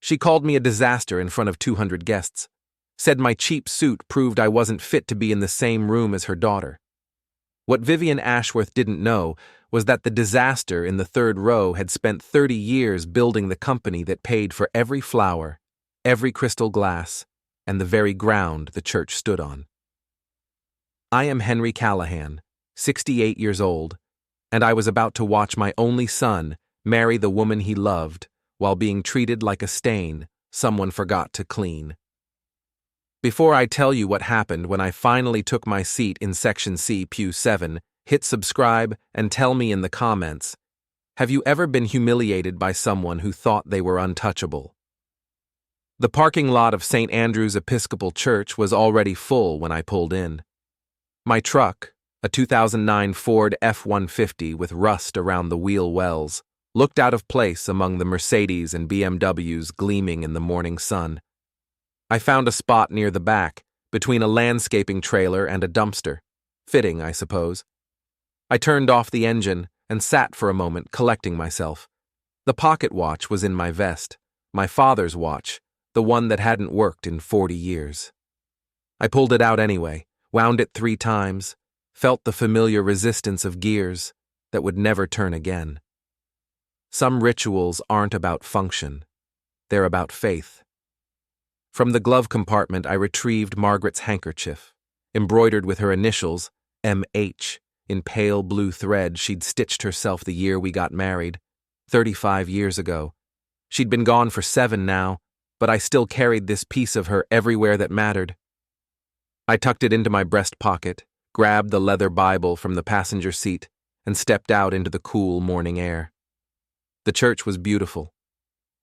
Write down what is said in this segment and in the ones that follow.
She called me a disaster in front of 200 guests. Said my cheap suit proved I wasn't fit to be in the same room as her daughter. What Vivian Ashworth didn't know was that the disaster in the third row had spent 30 years building the company that paid for every flower, every crystal glass, and the very ground the church stood on. I am Henry Callahan, 68 years old, and I was about to watch my only son marry the woman he loved while being treated like a stain someone forgot to clean. Before I tell you what happened when I finally took my seat in Section C, Pew 7, hit subscribe and tell me in the comments, have you ever been humiliated by someone who thought they were untouchable? The parking lot of St. Andrew's Episcopal Church was already full when I pulled in. My truck, a 2009 Ford F-150 with rust around the wheel wells, looked out of place among the Mercedes and BMWs gleaming in the morning sun. I found a spot near the back, between a landscaping trailer and a dumpster. Fitting, I suppose. I turned off the engine and sat for a moment collecting myself. The pocket watch was in my vest, my father's watch, the one that hadn't worked in 40 years. I pulled it out anyway, wound it 3 times, felt the familiar resistance of gears that would never turn again. Some rituals aren't about function. They're about faith. From the glove compartment, I retrieved Margaret's handkerchief, embroidered with her initials, M.H., in pale blue thread she'd stitched herself the year we got married, 35 years ago. She'd been gone for 7 now, but I still carried this piece of her everywhere that mattered. I tucked it into my breast pocket, grabbed the leather Bible from the passenger seat, and stepped out into the cool morning air. The church was beautiful.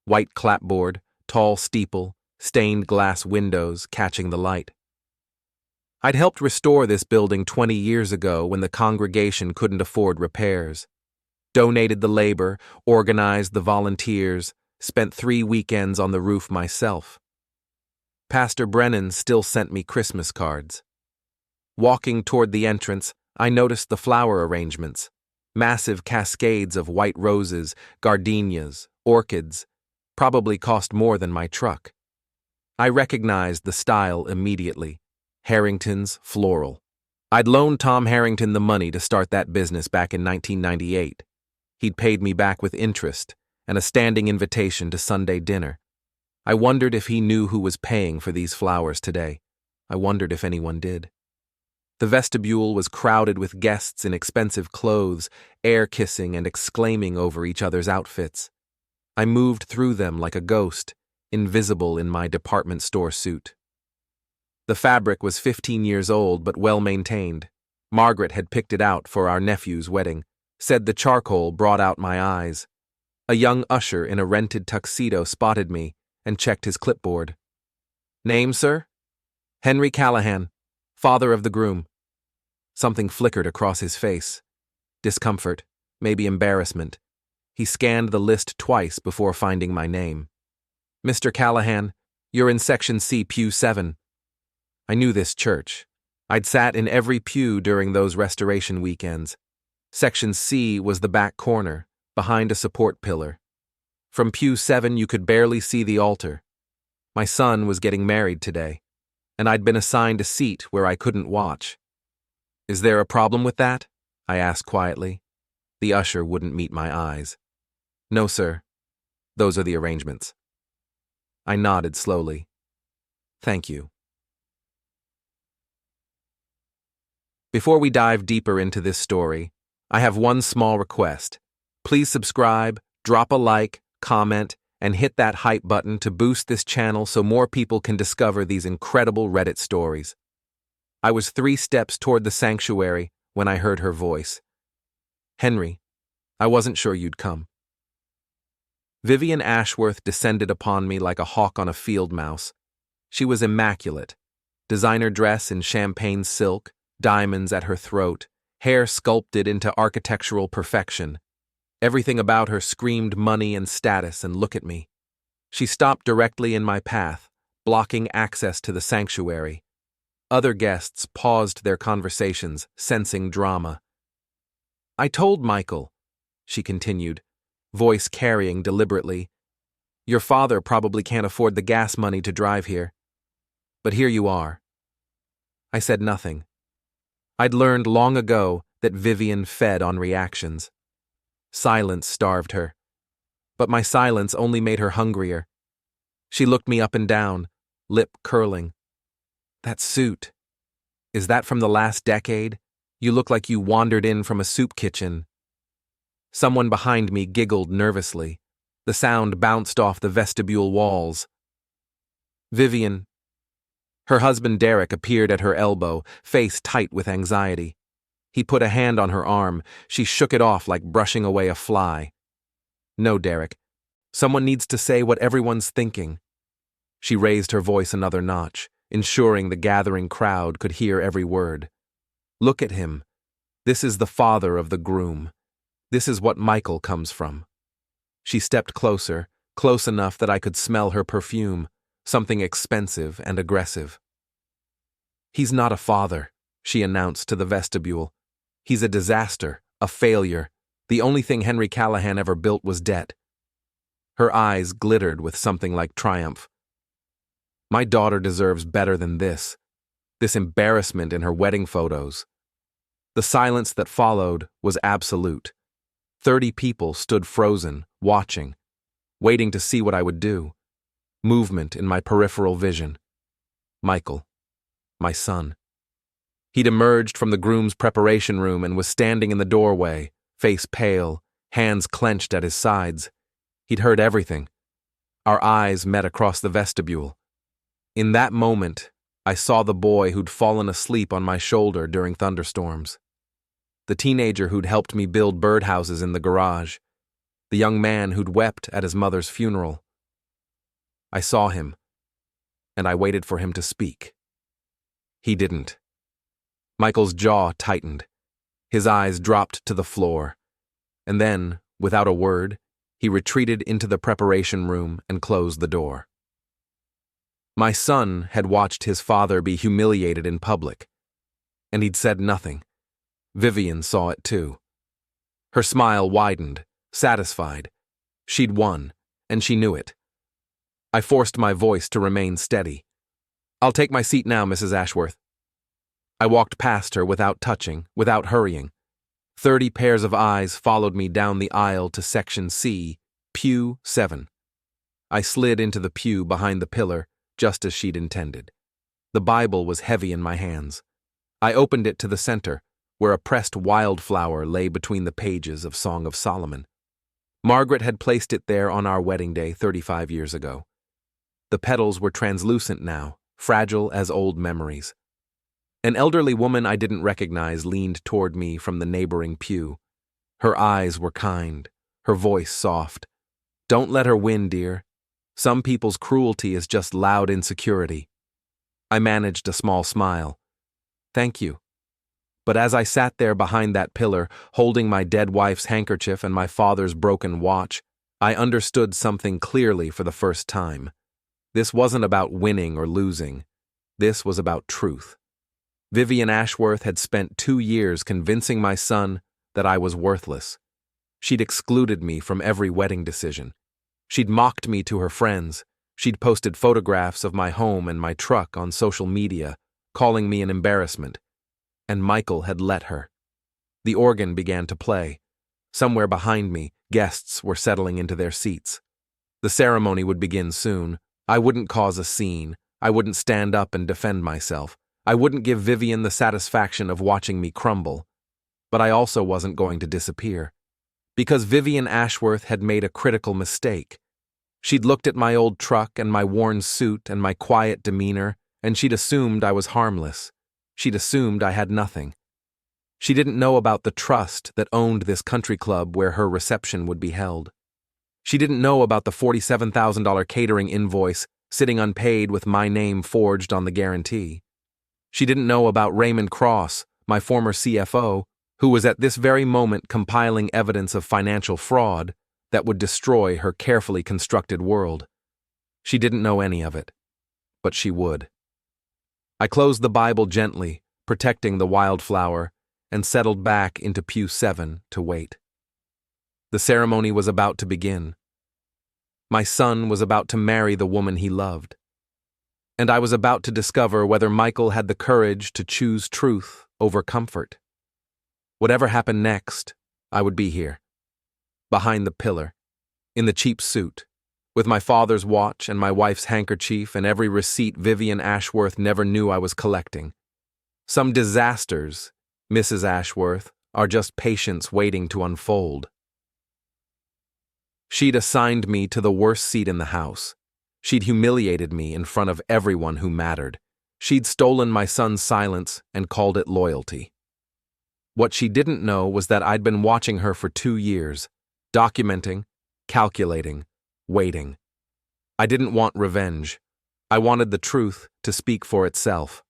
White clapboard, tall steeple, stained glass windows catching the light. I'd helped restore this building 20 years ago when the congregation couldn't afford repairs. Donated the labor, organized the volunteers, spent 3 weekends on the roof myself. Pastor Brennan still sent me Christmas cards. Walking toward the entrance, I noticed the flower arrangements. Massive cascades of white roses, gardenias, orchids, probably cost more than my truck. I recognized the style immediately. Harrington's Floral. I'd loaned Tom Harrington the money to start that business back in 1998. He'd paid me back with interest and a standing invitation to Sunday dinner. I wondered if he knew who was paying for these flowers today. I wondered if anyone did. The vestibule was crowded with guests in expensive clothes, air-kissing and exclaiming over each other's outfits. I moved through them like a ghost, invisible in my department store suit. The fabric was 15 years old but well-maintained. Margaret had picked it out for our nephew's wedding, said the charcoal brought out my eyes. A young usher in a rented tuxedo spotted me and checked his clipboard. Name, sir? Henry Callahan, father of the groom. Something flickered across his face. Discomfort, maybe embarrassment. He scanned the list twice before finding my name. Mr. Callahan, you're in Section C, Pew 7. I knew this church. I'd sat in every pew during those restoration weekends. Section C was the back corner, behind a support pillar. From Pew 7 you could barely see the altar. My son was getting married today, and I'd been assigned a seat where I couldn't watch. Is there a problem with that? I asked quietly. The usher wouldn't meet my eyes. No, sir. Those are the arrangements. I nodded slowly. Thank you. Before we dive deeper into this story, I have one small request. Please subscribe, drop a like, comment, and hit that hype button to boost this channel so more people can discover these incredible Reddit stories. I was 3 steps toward the sanctuary when I heard her voice. Henry, I wasn't sure you'd come. Vivian Ashworth descended upon me like a hawk on a field mouse. She was immaculate. Designer dress in champagne silk, diamonds at her throat, hair sculpted into architectural perfection. Everything about her screamed money and status and look at me. She stopped directly in my path, blocking access to the sanctuary. Other guests paused their conversations, sensing drama. I told Michael, she continued, voice carrying deliberately, Your father probably can't afford the gas money to drive here. But here you are." I said nothing. I'd learned long ago that Vivian fed on reactions. Silence starved her. But my silence only made her hungrier. She looked me up and down, lip curling. "That suit. Is that from the last decade? You look like you wandered in from a soup kitchen." Someone behind me giggled nervously. The sound bounced off the vestibule walls. Vivian. Her husband Derek appeared at her elbow, face tight with anxiety. He put a hand on her arm. She shook it off like brushing away a fly. "No, Derek. Someone needs to say what everyone's thinking." She raised her voice another notch, ensuring the gathering crowd could hear every word. "Look at him. This is the father of the groom. This is what Michael comes from." She stepped closer, close enough that I could smell her perfume, something expensive and aggressive. "He's not a father," she announced to the vestibule. "He's a disaster, a failure. The only thing Henry Callahan ever built was debt." Her eyes glittered with something like triumph. "My daughter deserves better than this. This embarrassment in her wedding photos." The silence that followed was absolute. 30 people stood frozen, watching, waiting to see what I would do. Movement in my peripheral vision. Michael. My son. He'd emerged from the groom's preparation room and was standing in the doorway, face pale, hands clenched at his sides. He'd heard everything. Our eyes met across the vestibule. In that moment, I saw the boy who'd fallen asleep on my shoulder during thunderstorms. The teenager who'd helped me build birdhouses in the garage. The young man who'd wept at his mother's funeral. I saw him, and I waited for him to speak. He didn't. Michael's jaw tightened. His eyes dropped to the floor. And then, without a word, he retreated into the preparation room and closed the door. My son had watched his father be humiliated in public, and he'd said nothing. Vivian saw it too. Her smile widened, satisfied. She'd won, and she knew it. I forced my voice to remain steady. "I'll take my seat now, Mrs. Ashworth." I walked past her without touching, without hurrying. 30 pairs of eyes followed me down the aisle to Section C, Pew 7. I slid into the pew behind the pillar, just as she'd intended. The Bible was heavy in my hands. I opened it to the center, where a pressed wildflower lay between the pages of Song of Solomon. Margaret had placed it there on our wedding day 35 years ago. The petals were translucent now, fragile as old memories. An elderly woman I didn't recognize leaned toward me from the neighboring pew. Her eyes were kind, her voice soft. "Don't let her win, dear. Some people's cruelty is just loud insecurity." I managed a small smile. "Thank you." But as I sat there behind that pillar, holding my dead wife's handkerchief and my father's broken watch, I understood something clearly for the first time. This wasn't about winning or losing. This was about truth. Vivian Ashworth had spent 2 years convincing my son that I was worthless. She'd excluded me from every wedding decision. She'd mocked me to her friends. She'd posted photographs of my home and my truck on social media, calling me an embarrassment. And Michael had let her. The organ began to play. Somewhere behind me, guests were settling into their seats. The ceremony would begin soon. I wouldn't cause a scene. I wouldn't stand up and defend myself. I wouldn't give Vivian the satisfaction of watching me crumble. But I also wasn't going to disappear. Because Vivian Ashworth had made a critical mistake. She'd looked at my old truck and my worn suit and my quiet demeanor, and she'd assumed I was harmless. She'd assumed I had nothing. She didn't know about the trust that owned this country club where her reception would be held. She didn't know about the $47,000 catering invoice sitting unpaid with my name forged on the guarantee. She didn't know about Raymond Cross, my former CFO, who was at this very moment compiling evidence of financial fraud that would destroy her carefully constructed world. She didn't know any of it, but she would. I closed the Bible gently, protecting the wildflower, and settled back into Pew 7 to wait. The ceremony was about to begin. My son was about to marry the woman he loved. And I was about to discover whether Michael had the courage to choose truth over comfort. Whatever happened next, I would be here, behind the pillar, in the cheap suit, with my father's watch and my wife's handkerchief and every receipt Vivian Ashworth never knew I was collecting. Some disasters, Mrs. Ashworth, are just patience waiting to unfold. She'd assigned me to the worst seat in the house. She'd humiliated me in front of everyone who mattered. She'd stolen my son's silence and called it loyalty. What she didn't know was that I'd been watching her for 2 years, documenting, calculating, waiting. I didn't want revenge. I wanted the truth to speak for itself.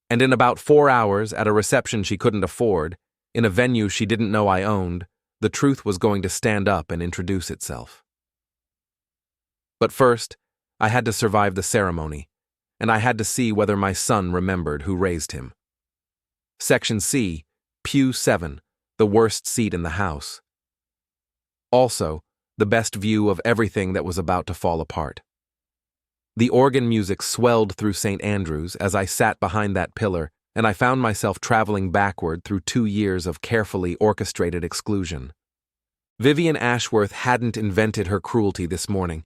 And in about 4 hours, at a reception she couldn't afford, in a venue she didn't know I owned, the truth was going to stand up and introduce itself. But first, I had to survive the ceremony, and I had to see whether my son remembered who raised him. Section C, Pew 7, the worst seat in the house. Also, the best view of everything that was about to fall apart. The organ music swelled through St. Andrew's as I sat behind that pillar, and I found myself traveling backward through 2 years of carefully orchestrated exclusion. Vivian Ashworth hadn't invented her cruelty this morning.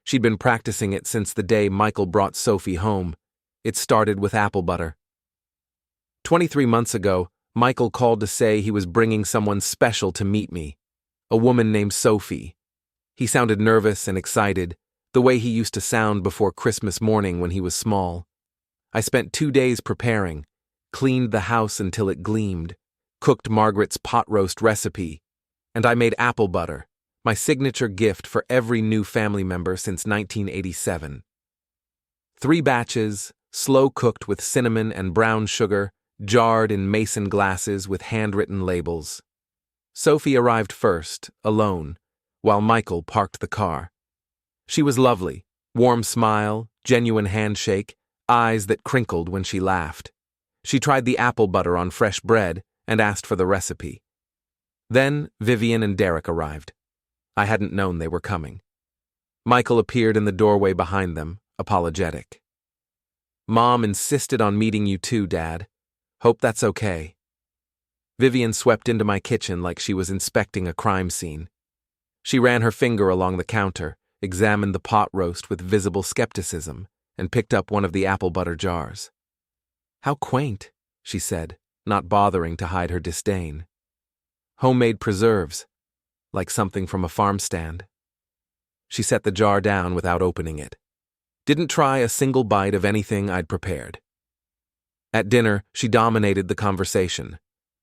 She'd been practicing it since the day Michael brought Sophie home. It started with apple butter. 23 months ago, Michael called to say he was bringing someone special to meet me, a woman named Sophie. He sounded nervous and excited, the way he used to sound before Christmas morning when he was small. I spent 2 days preparing, cleaned the house until it gleamed, cooked Margaret's pot roast recipe, and I made apple butter, my signature gift for every new family member since 1987. 3 batches, slow-cooked with cinnamon and brown sugar, jarred in mason glasses with handwritten labels. Sophie arrived first, alone, while Michael parked the car. She was lovely, warm smile, genuine handshake, eyes that crinkled when she laughed. She tried the apple butter on fresh bread and asked for the recipe. Then Vivian and Derek arrived. I hadn't known they were coming. Michael appeared in the doorway behind them, apologetic. "Mom insisted on meeting you too, Dad. Hope that's okay." Vivian swept into my kitchen like she was inspecting a crime scene. She ran her finger along the counter, examined the pot roast with visible skepticism, and picked up one of the apple butter jars. "How quaint," she said, not bothering to hide her disdain. "Homemade preserves, like something from a farm stand." She set the jar down without opening it. Didn't try a single bite of anything I'd prepared. At dinner, she dominated the conversation,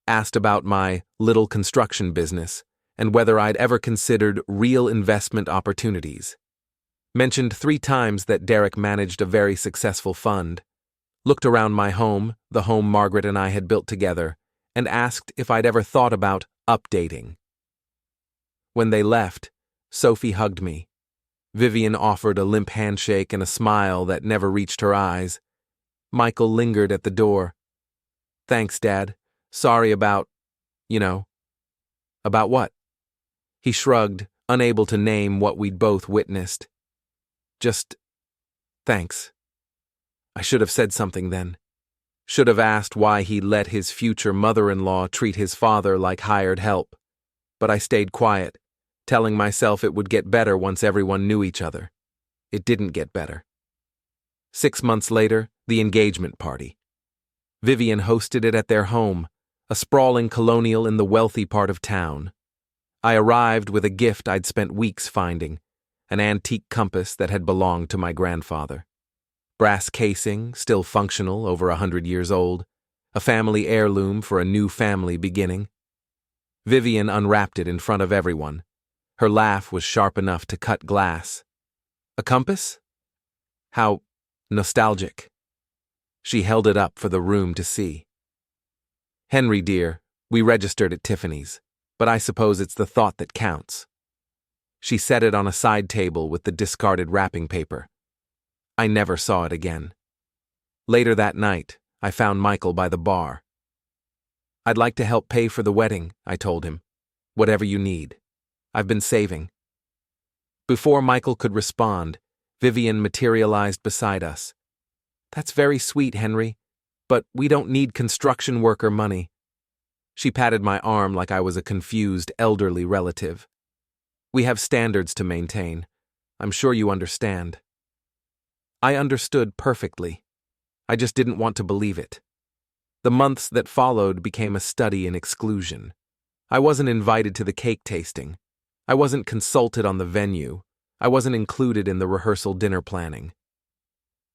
asked about my little construction business and whether I'd ever considered real investment opportunities. Mentioned 3 times that Derek managed a very successful fund, looked around my home, the home Margaret and I had built together, and asked if I'd ever thought about updating. When they left, Sophie hugged me. Vivian offered a limp handshake and a smile that never reached her eyes. Michael lingered at the door. "Thanks, Dad. Sorry about, About what?" He shrugged, unable to name what we'd both witnessed. "Just, thanks." I should have said something then. Should have asked why he let his future mother-in-law treat his father like hired help. But I stayed quiet, telling myself it would get better once everyone knew each other. It didn't get better. 6 months later, the engagement party. Vivian hosted it at their home, a sprawling colonial in the wealthy part of town. I arrived with a gift I'd spent weeks finding, an antique compass that had belonged to my grandfather. Brass casing, still functional, over 100 years old, a family heirloom for a new family beginning. Vivian unwrapped it in front of everyone. Her laugh was sharp enough to cut glass. "A compass? How nostalgic." She held it up for the room to see. "Henry, dear, we registered at Tiffany's, but I suppose it's the thought that counts." She set it on a side table with the discarded wrapping paper. I never saw it again. Later that night, I found Michael by the bar. "I'd like to help pay for the wedding," I told him. "Whatever you need. I've been saving." Before Michael could respond, Vivian materialized beside us. "That's very sweet, Henry, but we don't need construction worker money." She patted my arm like I was a confused elderly relative. "We have standards to maintain. I'm sure you understand." I understood perfectly. I just didn't want to believe it. The months that followed became a study in exclusion. I wasn't invited to the cake tasting. I wasn't consulted on the venue. I wasn't included in the rehearsal dinner planning.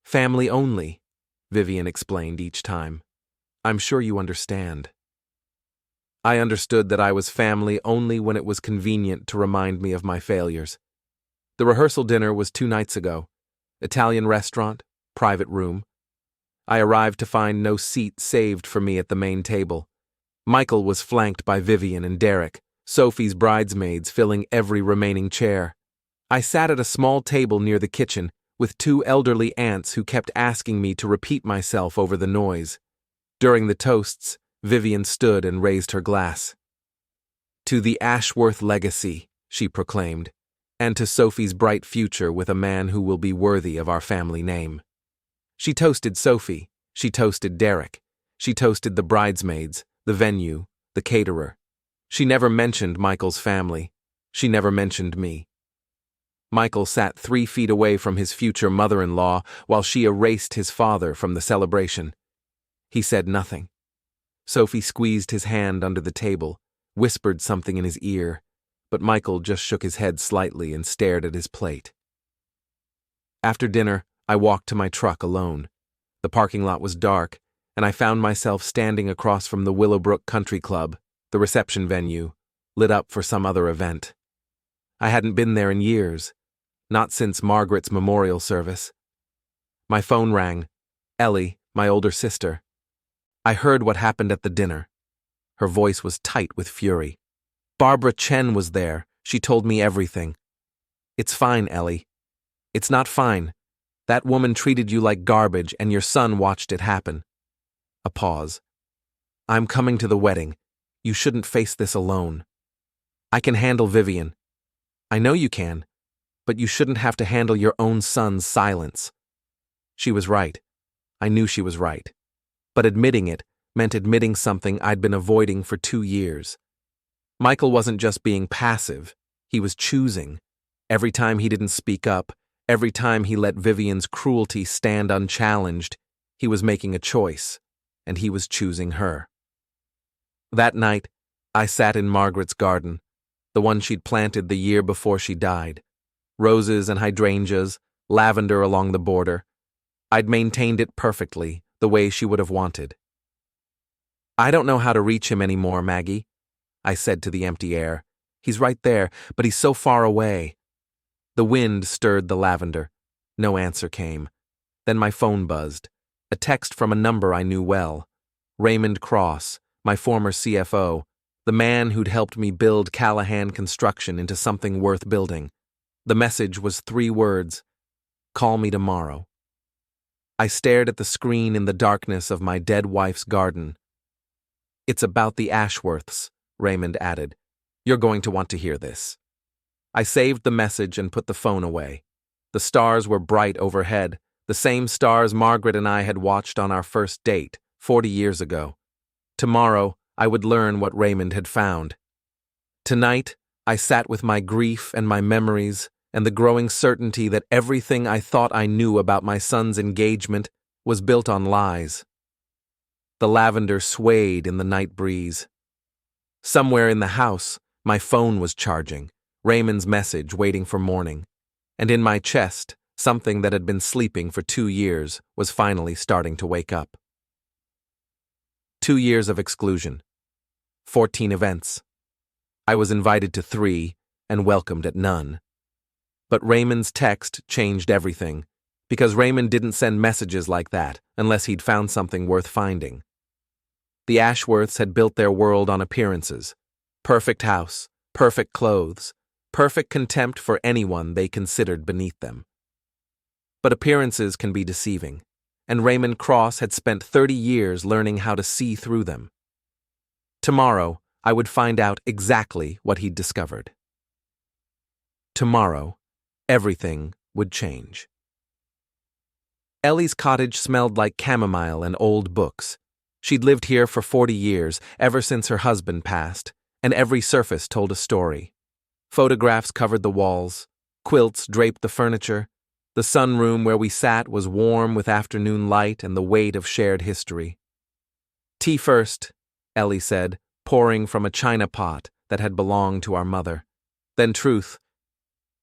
"Family only," Vivian explained each time. "I'm sure you understand." I understood that I was family only when it was convenient to remind me of my failures. The rehearsal dinner was 2 nights ago. Italian restaurant, private room. I arrived to find no seat saved for me at the main table. Michael was flanked by Vivian and Derek, Sophie's bridesmaids filling every remaining chair. I sat at a small table near the kitchen with 2 elderly aunts who kept asking me to repeat myself over the noise. During the toasts, Vivian stood and raised her glass. "To the Ashworth legacy," she proclaimed, "and to Sophie's bright future with a man who will be worthy of our family name." She toasted Sophie, she toasted Derek, she toasted the bridesmaids, the venue, the caterer. She never mentioned Michael's family. She never mentioned me. Michael sat 3 feet away from his future mother-in-law while she erased his father from the celebration. He said nothing. Sophie squeezed his hand under the table, whispered something in his ear, but Michael just shook his head slightly and stared at his plate. After dinner, I walked to my truck alone. The parking lot was dark, and I found myself standing across from the Willowbrook Country Club, the reception venue, lit up for some other event. I hadn't been there in years, not since Margaret's memorial service. My phone rang. Ellie, my older sister. I heard what happened at the dinner. Her voice was tight with fury. "Barbara Chen was there. She told me everything." "It's fine, Ellie. It's not fine. That woman treated you like garbage and your son watched it happen." A pause. "I'm coming to the wedding. You shouldn't face this alone. I can handle Vivian." "I know you can, but you shouldn't have to handle your own son's silence." She was right. I knew she was right. But admitting it meant admitting something I'd been avoiding for 2 years. Michael wasn't just being passive, he was choosing. Every time he didn't speak up, every time he let Vivian's cruelty stand unchallenged, he was making a choice, and he was choosing her. That night, I sat in Margaret's garden, the one she'd planted the year before she died. Roses and hydrangeas, lavender along the border. I'd maintained it perfectly, the way she would have wanted. "I don't know how to reach him anymore, Maggie," I said to the empty air. "He's right there, but he's so far away." The wind stirred the lavender. No answer came. Then my phone buzzed. A text from a number I knew well. Raymond Cross, my former CFO, the man who'd helped me build Callahan Construction into something worth building. The message was 3 words: "Call me tomorrow." I stared at the screen in the darkness of my dead wife's garden. "It's about the Ashworths," Raymond added. "You're going to want to hear this." I saved the message and put the phone away. The stars were bright overhead, the same stars Margaret and I had watched on our first date, 40 years ago. Tomorrow, I would learn what Raymond had found. Tonight, I sat with my grief and my memories and the growing certainty that everything I thought I knew about my son's engagement was built on lies. The lavender swayed in the night breeze. Somewhere in the house, my phone was charging, Raymond's message waiting for morning, and in my chest, something that had been sleeping for 2 years was finally starting to wake up. 2 years of exclusion. 14 events. I was invited to 3 and welcomed at none. But Raymond's text changed everything, because Raymond didn't send messages like that unless he'd found something worth finding. The Ashworths had built their world on appearances. Perfect house, perfect clothes, perfect contempt for anyone they considered beneath them. But appearances can be deceiving, and Raymond Cross had spent 30 years learning how to see through them. Tomorrow, I would find out exactly what he'd discovered. Tomorrow, everything would change. Ellie's cottage smelled like chamomile and old books. She'd lived here for 40 years, ever since her husband passed, and every surface told a story. Photographs covered the walls, quilts draped the furniture. The sunroom where we sat was warm with afternoon light and the weight of shared history. "Tea first," Ellie said, pouring from a china pot that had belonged to our mother. Then truth.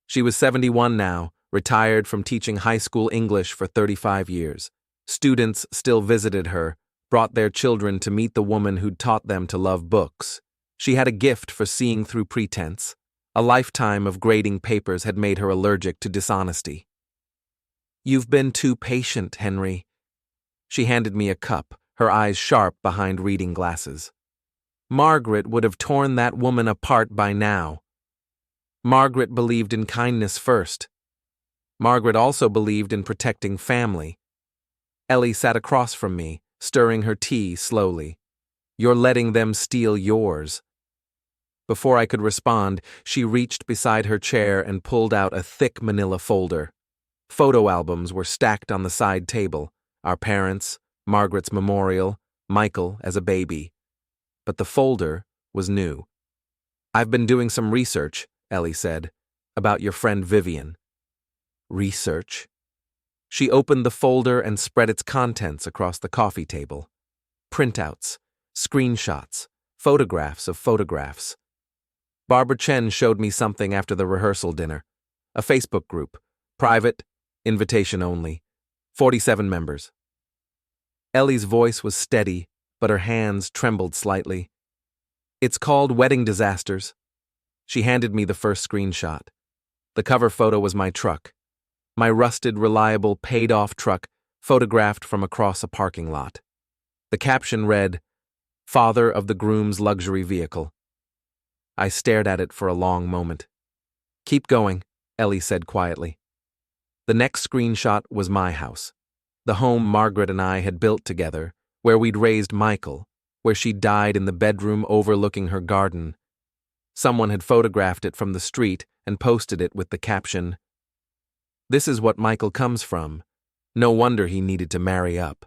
She was 71 now, retired from teaching high school English for 35 years. Students still visited her, brought their children to meet the woman who'd taught them to love books. She had a gift for seeing through pretense. A lifetime of grading papers had made her allergic to dishonesty. "You've been too patient, Henry." She handed me a cup, her eyes sharp behind reading glasses. "Margaret would have torn that woman apart by now. Margaret believed in kindness first. Margaret also believed in protecting family." Ellie sat across from me, stirring her tea slowly. "You're letting them steal yours." Before I could respond, she reached beside her chair and pulled out a thick manila folder. Photo albums were stacked on the side table, our parents, Margaret's memorial, Michael as a baby. But the folder was new. "I've been doing some research," Ellie said, "about your friend Vivian." "Research?" She opened the folder and spread its contents across the coffee table. Printouts, screenshots, photographs of photographs. Barbara Chen showed me something after the rehearsal dinner. A Facebook group, private, invitation only, 47 members. Ellie's voice was steady, but her hands trembled slightly. "It's called Wedding Disasters." She handed me the first screenshot. The cover photo was my truck. My rusted, reliable, paid-off truck, photographed from across a parking lot. The caption read, "Father of the groom's luxury vehicle." I stared at it for a long moment. "Keep going," Ellie said quietly. The next screenshot was my house, the home Margaret and I had built together, where we'd raised Michael, where she died in the bedroom overlooking her garden. Someone had photographed it from the street and posted it with the caption, "This is what Michael comes from. No wonder he needed to marry up."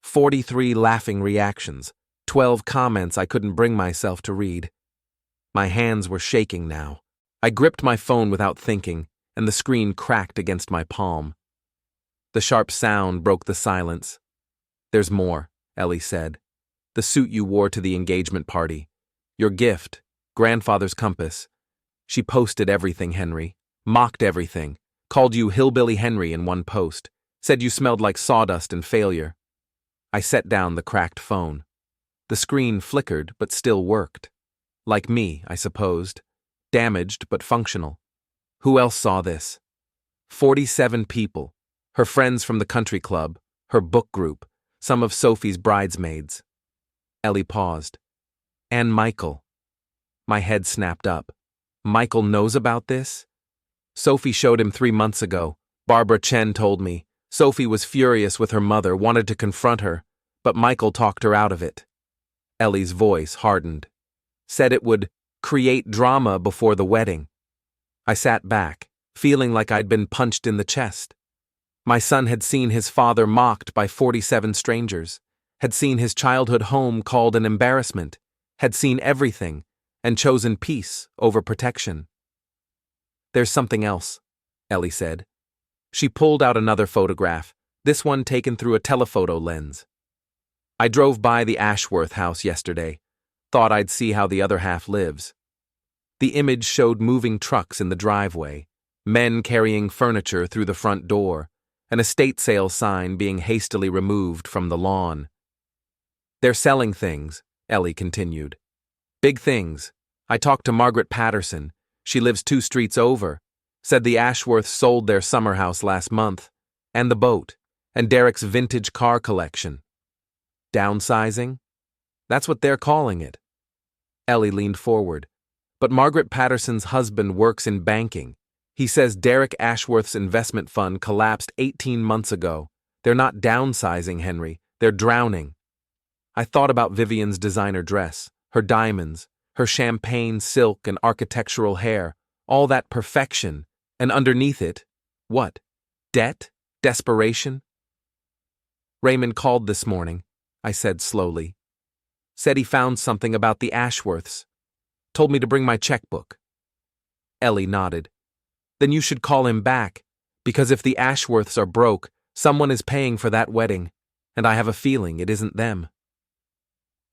43 laughing reactions, 12 comments I couldn't bring myself to read. My hands were shaking now. I gripped my phone without thinking, and the screen cracked against my palm. The sharp sound broke the silence. "There's more," Ellie said. "The suit you wore to the engagement party. Your gift, grandfather's compass." She posted everything, Henry. Mocked everything. Called you Hillbilly Henry in one post. Said you smelled like sawdust and failure. I set down the cracked phone. The screen flickered but still worked. Like me, I supposed. Damaged but functional. Who else saw this? 47 people. Her friends from the country club, her book group, some of Sophie's bridesmaids. Ellie paused. "And Michael." My head snapped up. "Michael knows about this?" "Sophie showed him 3 months ago. Barbara Chen told me. Sophie was furious with her mother, wanted to confront her, but Michael talked her out of it." Ellie's voice hardened. "Said it would create drama before the wedding." I sat back, feeling like I'd been punched in the chest. My son had seen his father mocked by 47 strangers, had seen his childhood home called an embarrassment, had seen everything, and chosen peace over protection. "There's something else," Ellie said. She pulled out another photograph, this one taken through a telephoto lens. "I drove by the Ashworth house yesterday. Thought I'd see how the other half lives." The image showed moving trucks in the driveway, men carrying furniture through the front door, an estate sale sign being hastily removed from the lawn. "They're selling things," Ellie continued. "Big things. I talked to Margaret Patterson. She lives 2 streets over. Said the Ashworths sold their summer house last month, and the boat, and Derek's vintage car collection." "Downsizing?" "That's what they're calling it." Ellie leaned forward. "But Margaret Patterson's husband works in banking. He says Derek Ashworth's investment fund collapsed 18 months ago. They're not downsizing, Henry. They're drowning." I thought about Vivian's designer dress, her diamonds, her champagne silk and architectural hair, all that perfection, And underneath it, what? Debt? Desperation? Raymond called this morning, I said slowly. Said he found something about the Ashworths. Told me to bring my checkbook. Ellie nodded. Then you should call him back, because if the Ashworths are broke, someone is paying for that wedding, and I have a feeling it isn't them.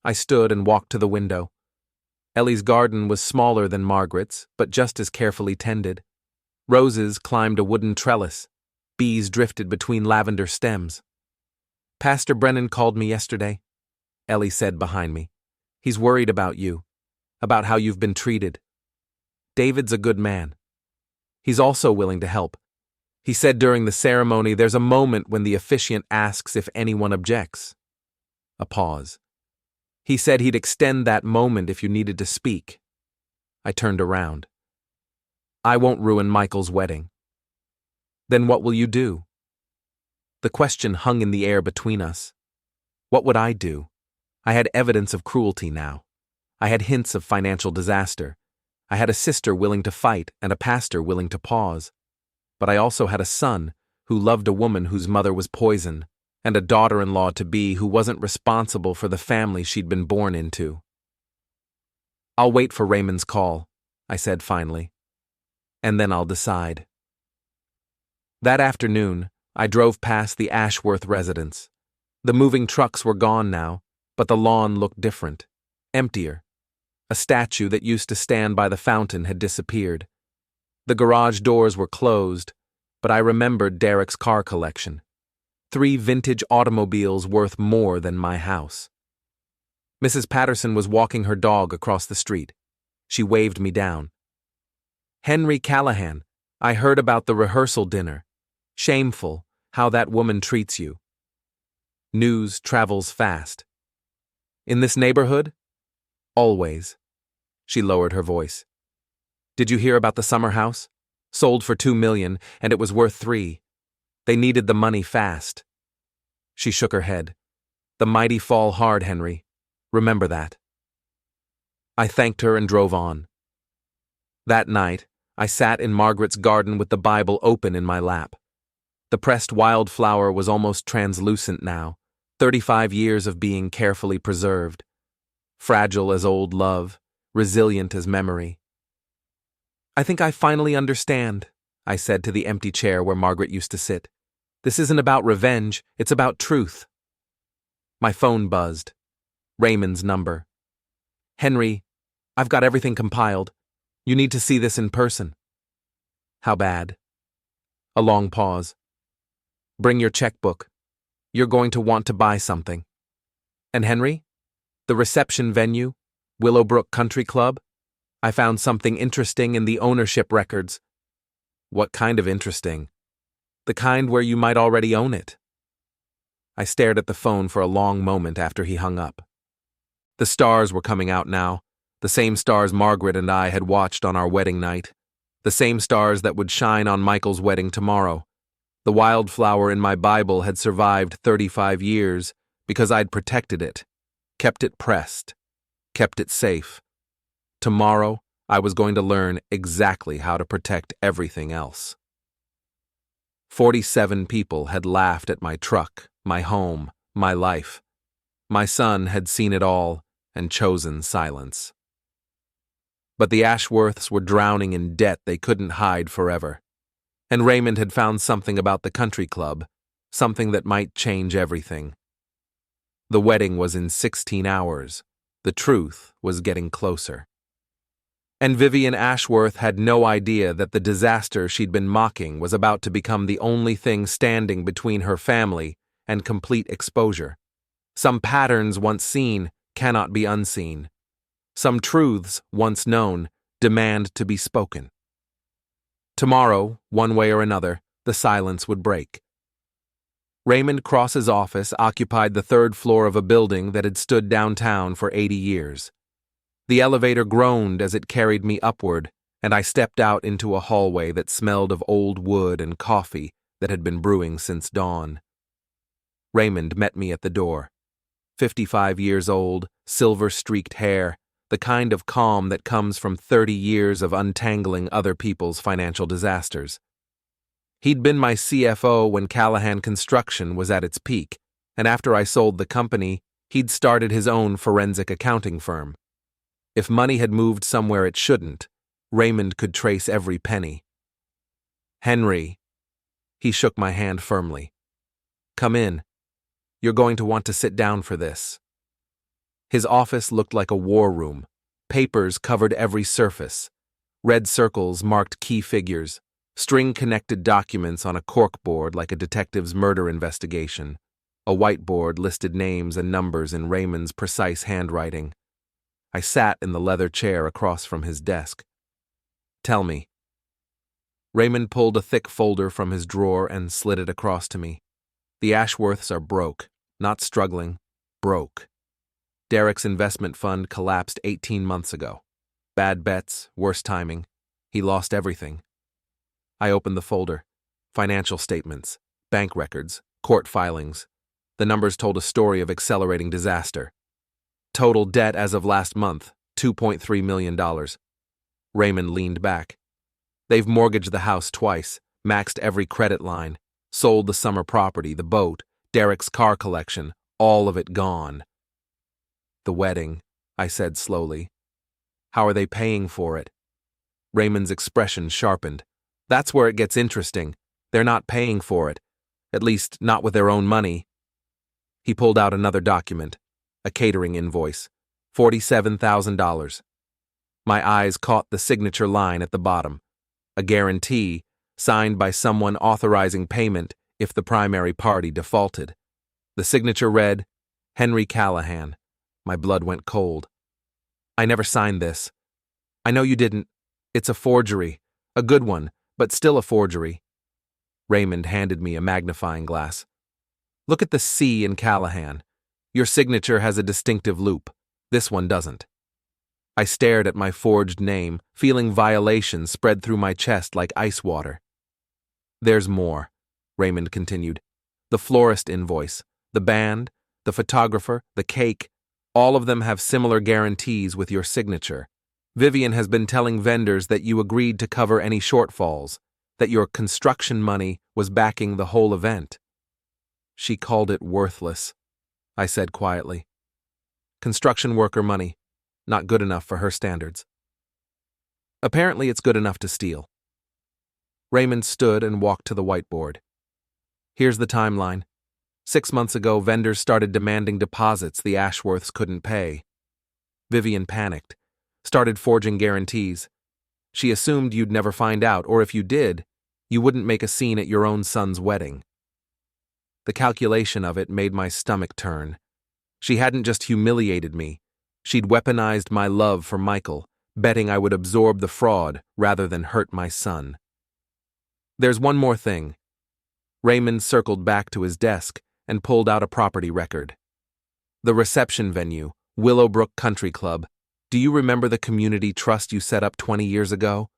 I stood and walked to the window. Ellie's garden was smaller than Margaret's, but just as carefully tended. Roses climbed a wooden trellis. Bees drifted between lavender stems. Pastor Brennan called me yesterday, Ellie said behind me. He's worried about you, about how you've been treated. David's a good man. He's also willing to help. He said during the ceremony there's a moment when the officiant asks if anyone objects. A pause. He said he'd extend that moment if you needed to speak. I turned around. I won't ruin Michael's wedding. Then what will you do? The question hung in the air between us. What would I do? I had evidence of cruelty now. I had hints of financial disaster. I had a sister willing to fight and a pastor willing to pause. But I also had a son who loved a woman whose mother was poisoned, and a daughter-in-law-to-be who wasn't responsible for the family she'd been born into. I'll wait for Raymond's call, I said finally. And then I'll decide. That afternoon, I drove past the Ashworth residence. The moving trucks were gone now, but the lawn looked different, emptier. A statue that used to stand by the fountain had disappeared. The garage doors were closed, but I remembered Derek's car collection. 3 vintage automobiles worth more than my house. Mrs. Patterson was walking her dog across the street. She waved me down. Henry Callahan, I heard about the rehearsal dinner. Shameful, how that woman treats you. News travels fast. In this neighborhood? Always. She lowered her voice. Did you hear about the summer house? Sold for $2 million, and it was worth $3 million. They needed the money fast. She shook her head. The mighty fall hard, Henry. Remember that. I thanked her and drove on. That night, I sat in Margaret's garden with the Bible open in my lap. The pressed wildflower was almost translucent now, 35 years of being carefully preserved. Fragile as old love, resilient as memory. I think I finally understand, I said to the empty chair where Margaret used to sit. This isn't about revenge, it's about truth. My phone buzzed. Raymond's number. Henry, I've got everything compiled. You need to see this in person. How bad? A long pause. Bring your checkbook. You're going to want to buy something. And Henry? The reception venue? Willowbrook Country Club? I found something interesting in the ownership records. What kind of interesting? The kind where you might already own it. I stared at the phone for a long moment after he hung up. The stars were coming out now, the same stars Margaret and I had watched on our wedding night, the same stars that would shine on Michael's wedding tomorrow. The wildflower in my Bible had survived 35 years because I'd protected it, kept it pressed, kept it safe. Tomorrow, I was going to learn exactly how to protect everything else. 47 people had laughed at my truck, my home, my life. My son had seen it all and chosen silence. But the Ashworths were drowning in debt they couldn't hide forever. And Raymond had found something about the country club, something that might change everything. The wedding was in 16 hours. The truth was getting closer. And Vivian Ashworth had no idea that the disaster she'd been mocking was about to become the only thing standing between her family and complete exposure. Some patterns once seen cannot be unseen. Some truths once known demand to be spoken. Tomorrow, one way or another, the silence would break. Raymond Cross's office occupied the 3rd floor of a building that had stood downtown for 80 years. The elevator groaned as it carried me upward, and I stepped out into a hallway that smelled of old wood and coffee that had been brewing since dawn. Raymond met me at the door. 55 years old, silver-streaked hair, the kind of calm that comes from 30 years of untangling other people's financial disasters. He'd been my CFO when Callahan Construction was at its peak, and after I sold the company, he'd started his own forensic accounting firm. If money had moved somewhere it shouldn't, Raymond could trace every penny. "Henry," he shook my hand firmly. "Come in. You're going to want to sit down for this." His office looked like a war room. Papers covered every surface. Red circles marked key figures, string-connected documents on a corkboard like a detective's murder investigation. A whiteboard listed names and numbers in Raymond's precise handwriting. I sat in the leather chair across from his desk. "Tell me." Raymond pulled a thick folder from his drawer and slid it across to me. "The Ashworths are broke, not struggling, broke. Derek's investment fund collapsed 18 months ago. Bad bets, worse timing. He lost everything." I opened the folder. Financial statements, bank records, court filings. The numbers told a story of accelerating disaster. Total debt as of last month, $2.3 million. Raymond leaned back. "They've mortgaged the house twice, maxed every credit line, sold the summer property, the boat, Derek's car collection, all of it gone." "The wedding," I said slowly. "How are they paying for it?" Raymond's expression sharpened. "That's where it gets interesting. They're not paying for it. At least, not with their own money." He pulled out another document, a catering invoice, $47,000. My eyes caught the signature line at the bottom, a guarantee signed by someone authorizing payment if the primary party defaulted. The signature read, "Henry Callahan." My blood went cold. "I never signed this." "I know you didn't. It's a forgery. A good one, but still a forgery." Raymond handed me a magnifying glass. "Look at the C in Callahan. Your signature has a distinctive loop. This one doesn't." I stared at my forged name, feeling violation spread through my chest like ice water. "There's more," Raymond continued. "The florist invoice, the band, the photographer, the cake, all of them have similar guarantees with your signature. Vivian has been telling vendors that you agreed to cover any shortfalls, that your construction money was backing the whole event." "She called it worthless," I said quietly. "Construction worker money, not good enough for her standards." "Apparently it's good enough to steal." Raymond stood and walked to the whiteboard. "Here's the timeline. 6 months ago, vendors started demanding deposits the Ashworths couldn't pay. Vivian panicked, started forging guarantees. She assumed you'd never find out, or if you did, you wouldn't make a scene at your own son's wedding." The calculation of it made my stomach turn. She hadn't just humiliated me. She'd weaponized my love for Michael, betting I would absorb the fraud rather than hurt my son. "There's one more thing." Raymond circled back to his desk and pulled out a property record. "The reception venue, Willowbrook Country Club. Do you remember the community trust you set up 20 years ago?"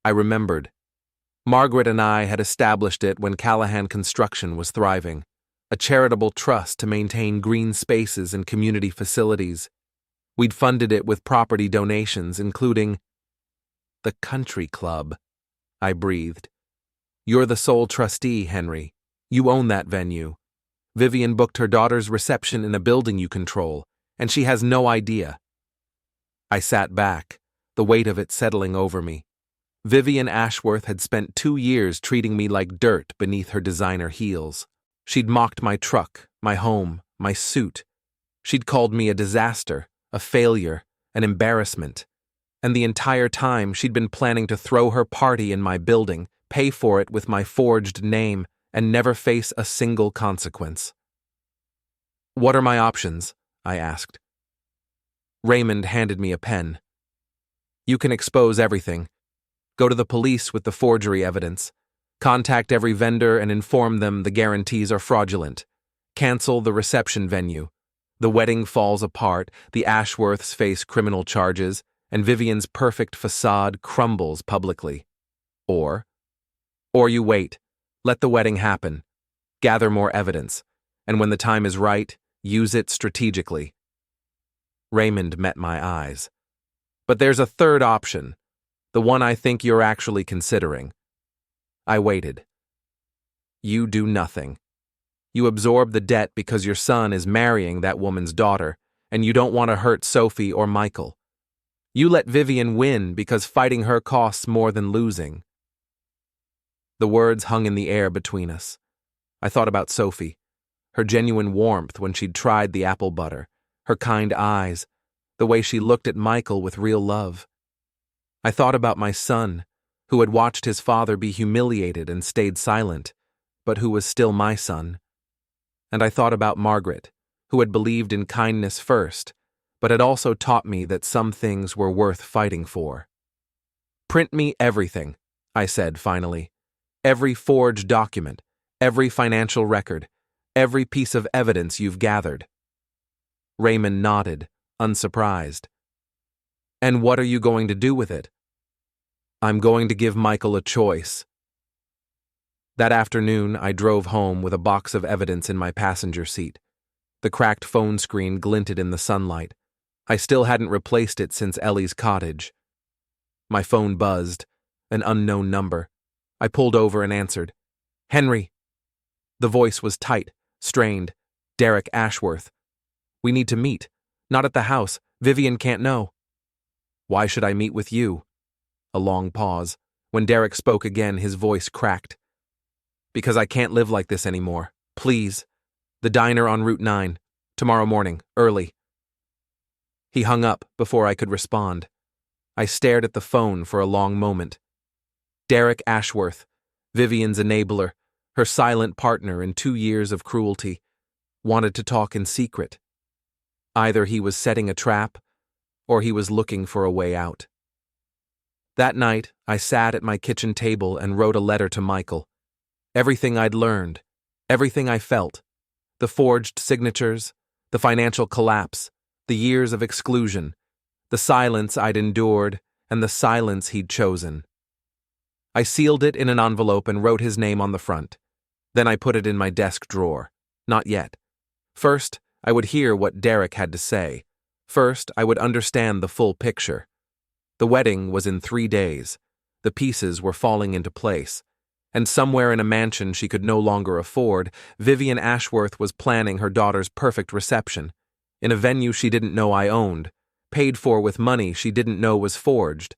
I remembered. Margaret and I had established it when Callahan Construction was thriving, a charitable trust to maintain green spaces and community facilities. We'd funded it with property donations, including the country club. I breathed. "You're the sole trustee, Henry. You own that venue. Vivian booked her daughter's reception in a building you control, and she has no idea." I sat back, the weight of it settling over me. Vivian Ashworth had spent 2 years treating me like dirt beneath her designer heels. She'd mocked my truck, my home, my suit. She'd called me a disaster, a failure, an embarrassment. And the entire time she'd been planning to throw her party in my building, pay for it with my forged name, and never face a single consequence. "What are my options?" I asked. Raymond handed me a pen. "You can expose everything. Go to the police with the forgery evidence. Contact every vendor and inform them the guarantees are fraudulent. Cancel the reception venue. The wedding falls apart, the Ashworths face criminal charges, and Vivian's perfect facade crumbles publicly. Or you wait. Let the wedding happen. Gather more evidence. And when the time is right, use it strategically." Raymond met my eyes. But there's a third option, the one I think you're actually considering. I waited. You do nothing. You absorb the debt because your son is marrying that woman's daughter, and you don't want to hurt Sophie or Michael. You let Vivian win because fighting her costs more than losing. The words hung in the air between us. I thought about Sophie, her genuine warmth when she'd tried the apple butter, her kind eyes, the way she looked at Michael with real love. I thought about my son, who had watched his father be humiliated and stayed silent, but who was still my son. And I thought about Margaret, who had believed in kindness first, but had also taught me that some things were worth fighting for. Print me everything, I said finally. Every forged document, every financial record, every piece of evidence you've gathered. Raymond nodded, unsurprised. And what are you going to do with it? I'm going to give Michael a choice. That afternoon, I drove home with a box of evidence in my passenger seat. The cracked phone screen glinted in the sunlight. I still hadn't replaced it since Ellie's cottage. My phone buzzed, an unknown number. I pulled over and answered. Henry. The voice was tight, strained. Derek Ashworth. We need to meet. Not at the house. Vivian can't know. Why should I meet with you? A long pause. When Derek spoke again, his voice cracked. Because I can't live like this anymore. Please. The diner on Route 9. Tomorrow morning, early. He hung up before I could respond. I stared at the phone for a long moment. Derek Ashworth, Vivian's enabler, her silent partner in 2 years of cruelty, wanted to talk in secret. Either he was setting a trap, or he was looking for a way out. That night, I sat at my kitchen table and wrote a letter to Michael. Everything I'd learned, everything I felt, the forged signatures, the financial collapse, the years of exclusion, the silence I'd endured, and the silence he'd chosen. I sealed it in an envelope and wrote his name on the front. Then I put it in my desk drawer. Not yet. First, I would hear what Derek had to say. First, I would understand the full picture. The wedding was in 3 days. The pieces were falling into place. And somewhere in a mansion she could no longer afford, Vivian Ashworth was planning her daughter's perfect reception, in a venue she didn't know I owned, paid for with money she didn't know was forged.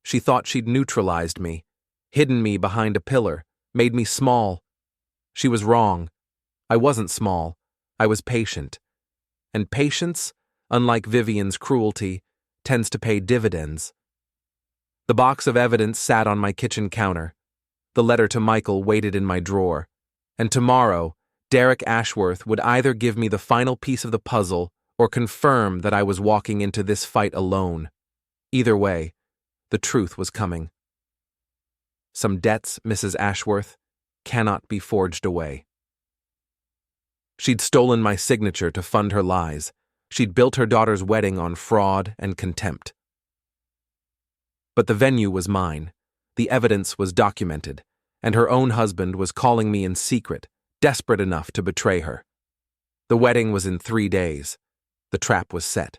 She thought she'd neutralized me, hidden me behind a pillar, made me small. She was wrong. I wasn't small. I was patient. And patience, unlike Vivian's cruelty, tends to pay dividends. The box of evidence sat on my kitchen counter. The letter to Michael waited in my drawer. And tomorrow, Derek Ashworth would either give me the final piece of the puzzle or confirm that I was walking into this fight alone. Either way, the truth was coming. Some debts, Mrs. Ashworth, cannot be forged away. She'd stolen my signature to fund her lies. She'd built her daughter's wedding on fraud and contempt. But the venue was mine. The evidence was documented, and her own husband was calling me in secret, desperate enough to betray her. The wedding was in 3 days. The trap was set.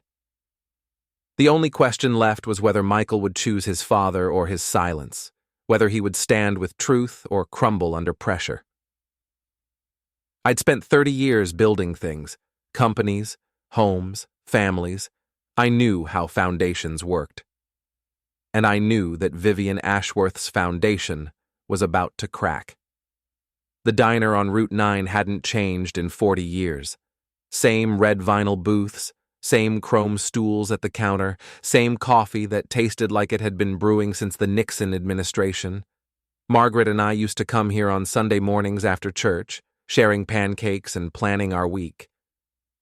The only question left was whether Michael would choose his father or his silence, whether he would stand with truth or crumble under pressure. I'd spent 30 years building things, companies, homes, families. I knew how foundations worked. And I knew that Vivian Ashworth's foundation was about to crack. The diner on Route 9 hadn't changed in 40 years. Same red vinyl booths, same chrome stools at the counter, same coffee that tasted like it had been brewing since the Nixon administration. Margaret and I used to come here on Sunday mornings after church, sharing pancakes and planning our week.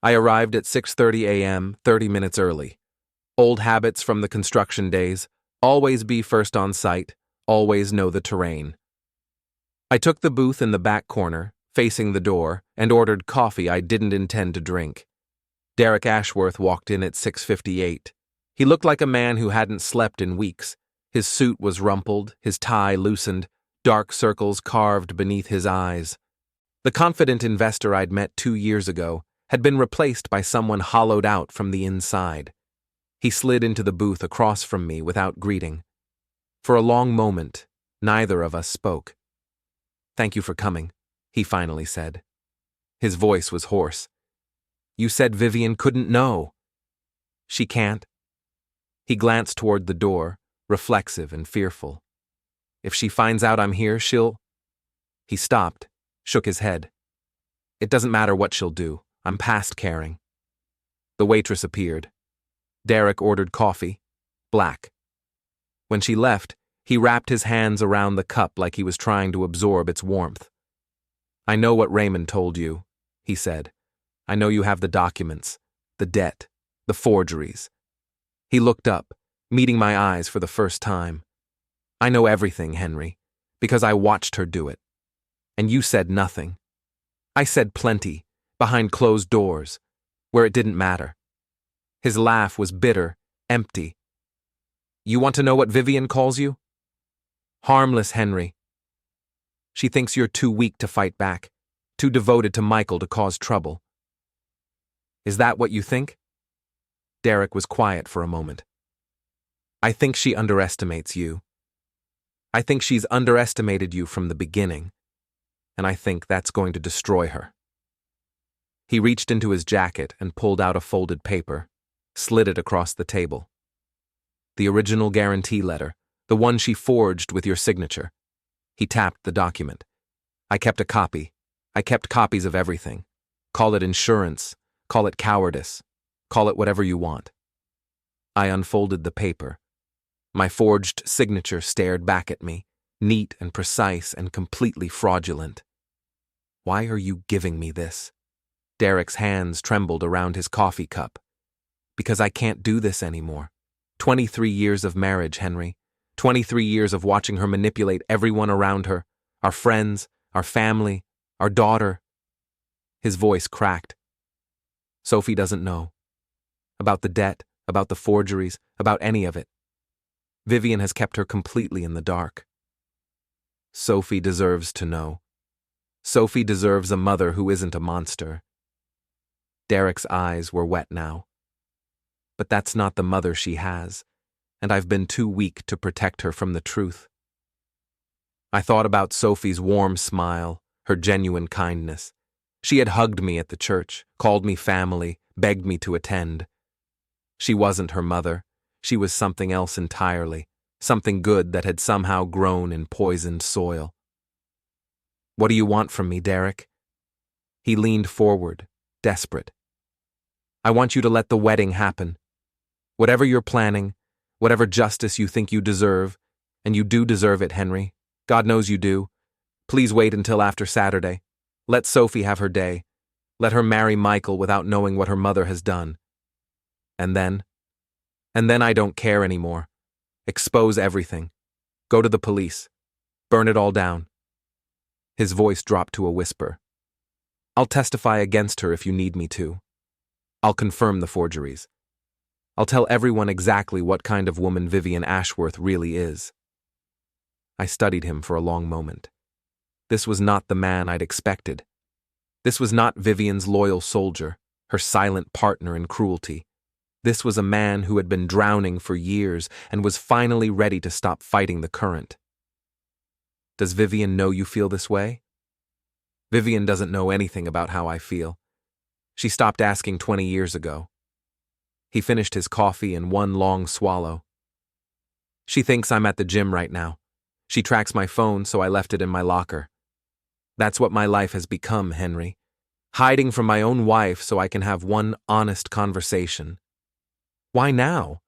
I arrived at 6:30 a.m., 30 minutes early. Old habits from the construction days. Always be first on site, always know the terrain. I took the booth in the back corner, facing the door, and ordered coffee I didn't intend to drink. Derek Ashworth walked in at 6:58. He looked like a man who hadn't slept in weeks. His suit was rumpled, his tie loosened, dark circles carved beneath his eyes. The confident investor I'd met 2 years ago had been replaced by someone hollowed out from the inside. He slid into the booth across from me without greeting. For a long moment, neither of us spoke. "Thank you for coming," he finally said. His voice was hoarse. "You said Vivian couldn't know." "She can't." He glanced toward the door, reflexive and fearful. "If she finds out I'm here, she'll—" He stopped, shook his head. "It doesn't matter what she'll do. I'm past caring." The waitress appeared. Derek ordered coffee, black. When she left, he wrapped his hands around the cup like he was trying to absorb its warmth. "I know what Raymond told you," he said. "I know you have the documents, the debt, the forgeries." He looked up, meeting my eyes for the first time. "I know everything, Henry, because I watched her do it. And you said nothing. I said plenty, behind closed doors, where it didn't matter." His laugh was bitter, empty. "You want to know what Vivian calls you?" "Harmless, Henry. She thinks you're too weak to fight back, too devoted to Michael to cause trouble." "Is that what you think?" Derek was quiet for a moment. "I think she underestimates you. I think she's underestimated you from the beginning, and I think that's going to destroy her." He reached into his jacket and pulled out a folded paper, slid it across the table. "The original guarantee letter, the one she forged with your signature." He tapped the document. "I kept a copy. I kept copies of everything. Call it insurance, call it cowardice, call it whatever you want." I unfolded the paper. My forged signature stared back at me, neat and precise and completely fraudulent. "Why are you giving me this?" Derek's hands trembled around his coffee cup. "Because I can't do this anymore. 23 years of marriage, Henry. 23 years of watching her manipulate everyone around her, our friends, our family, our daughter." His voice cracked. "Sophie doesn't know. About the debt, about the forgeries, about any of it. Vivian has kept her completely in the dark. Sophie deserves to know. Sophie deserves a mother who isn't a monster." Derek's eyes were wet now. "But that's not the mother she has, and I've been too weak to protect her from the truth." I thought about Sophie's warm smile, her genuine kindness. She had hugged me at the church, called me family, begged me to attend. She wasn't her mother. She was something else entirely, something good that had somehow grown in poisoned soil. "What do you want from me, Derek?" He leaned forward, desperate. "I want you to let the wedding happen. Whatever you're planning, whatever justice you think you deserve, and you do deserve it, Henry. God knows you do. Please wait until after Saturday. Let Sophie have her day. Let her marry Michael without knowing what her mother has done. And then I don't care anymore. Expose everything. Go to the police. Burn it all down." His voice dropped to a whisper. "I'll testify against her if you need me to. I'll confirm the forgeries. I'll tell everyone exactly what kind of woman Vivian Ashworth really is." I studied him for a long moment. This was not the man I'd expected. This was not Vivian's loyal soldier, her silent partner in cruelty. This was a man who had been drowning for years and was finally ready to stop fighting the current. "Does Vivian know you feel this way?" "Vivian doesn't know anything about how I feel. She stopped asking 20 years ago." He finished his coffee in one long swallow. "She thinks I'm at the gym right now. She tracks my phone, so I left it in my locker. That's what my life has become, Henry. Hiding from my own wife so I can have one honest conversation." "Why now?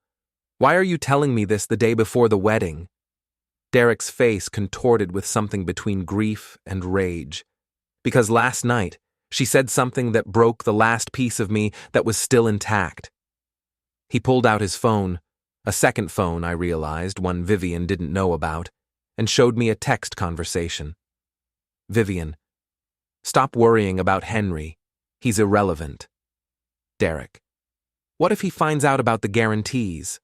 Why are you telling me this the day before the wedding?" Derek's face contorted with something between grief and rage. "Because last night, she said something that broke the last piece of me that was still intact." He pulled out his phone, a second phone, I realized, one Vivian didn't know about, and showed me a text conversation. "Vivian, stop worrying about Henry. He's irrelevant." Derek, "What if he finds out about the guarantees?"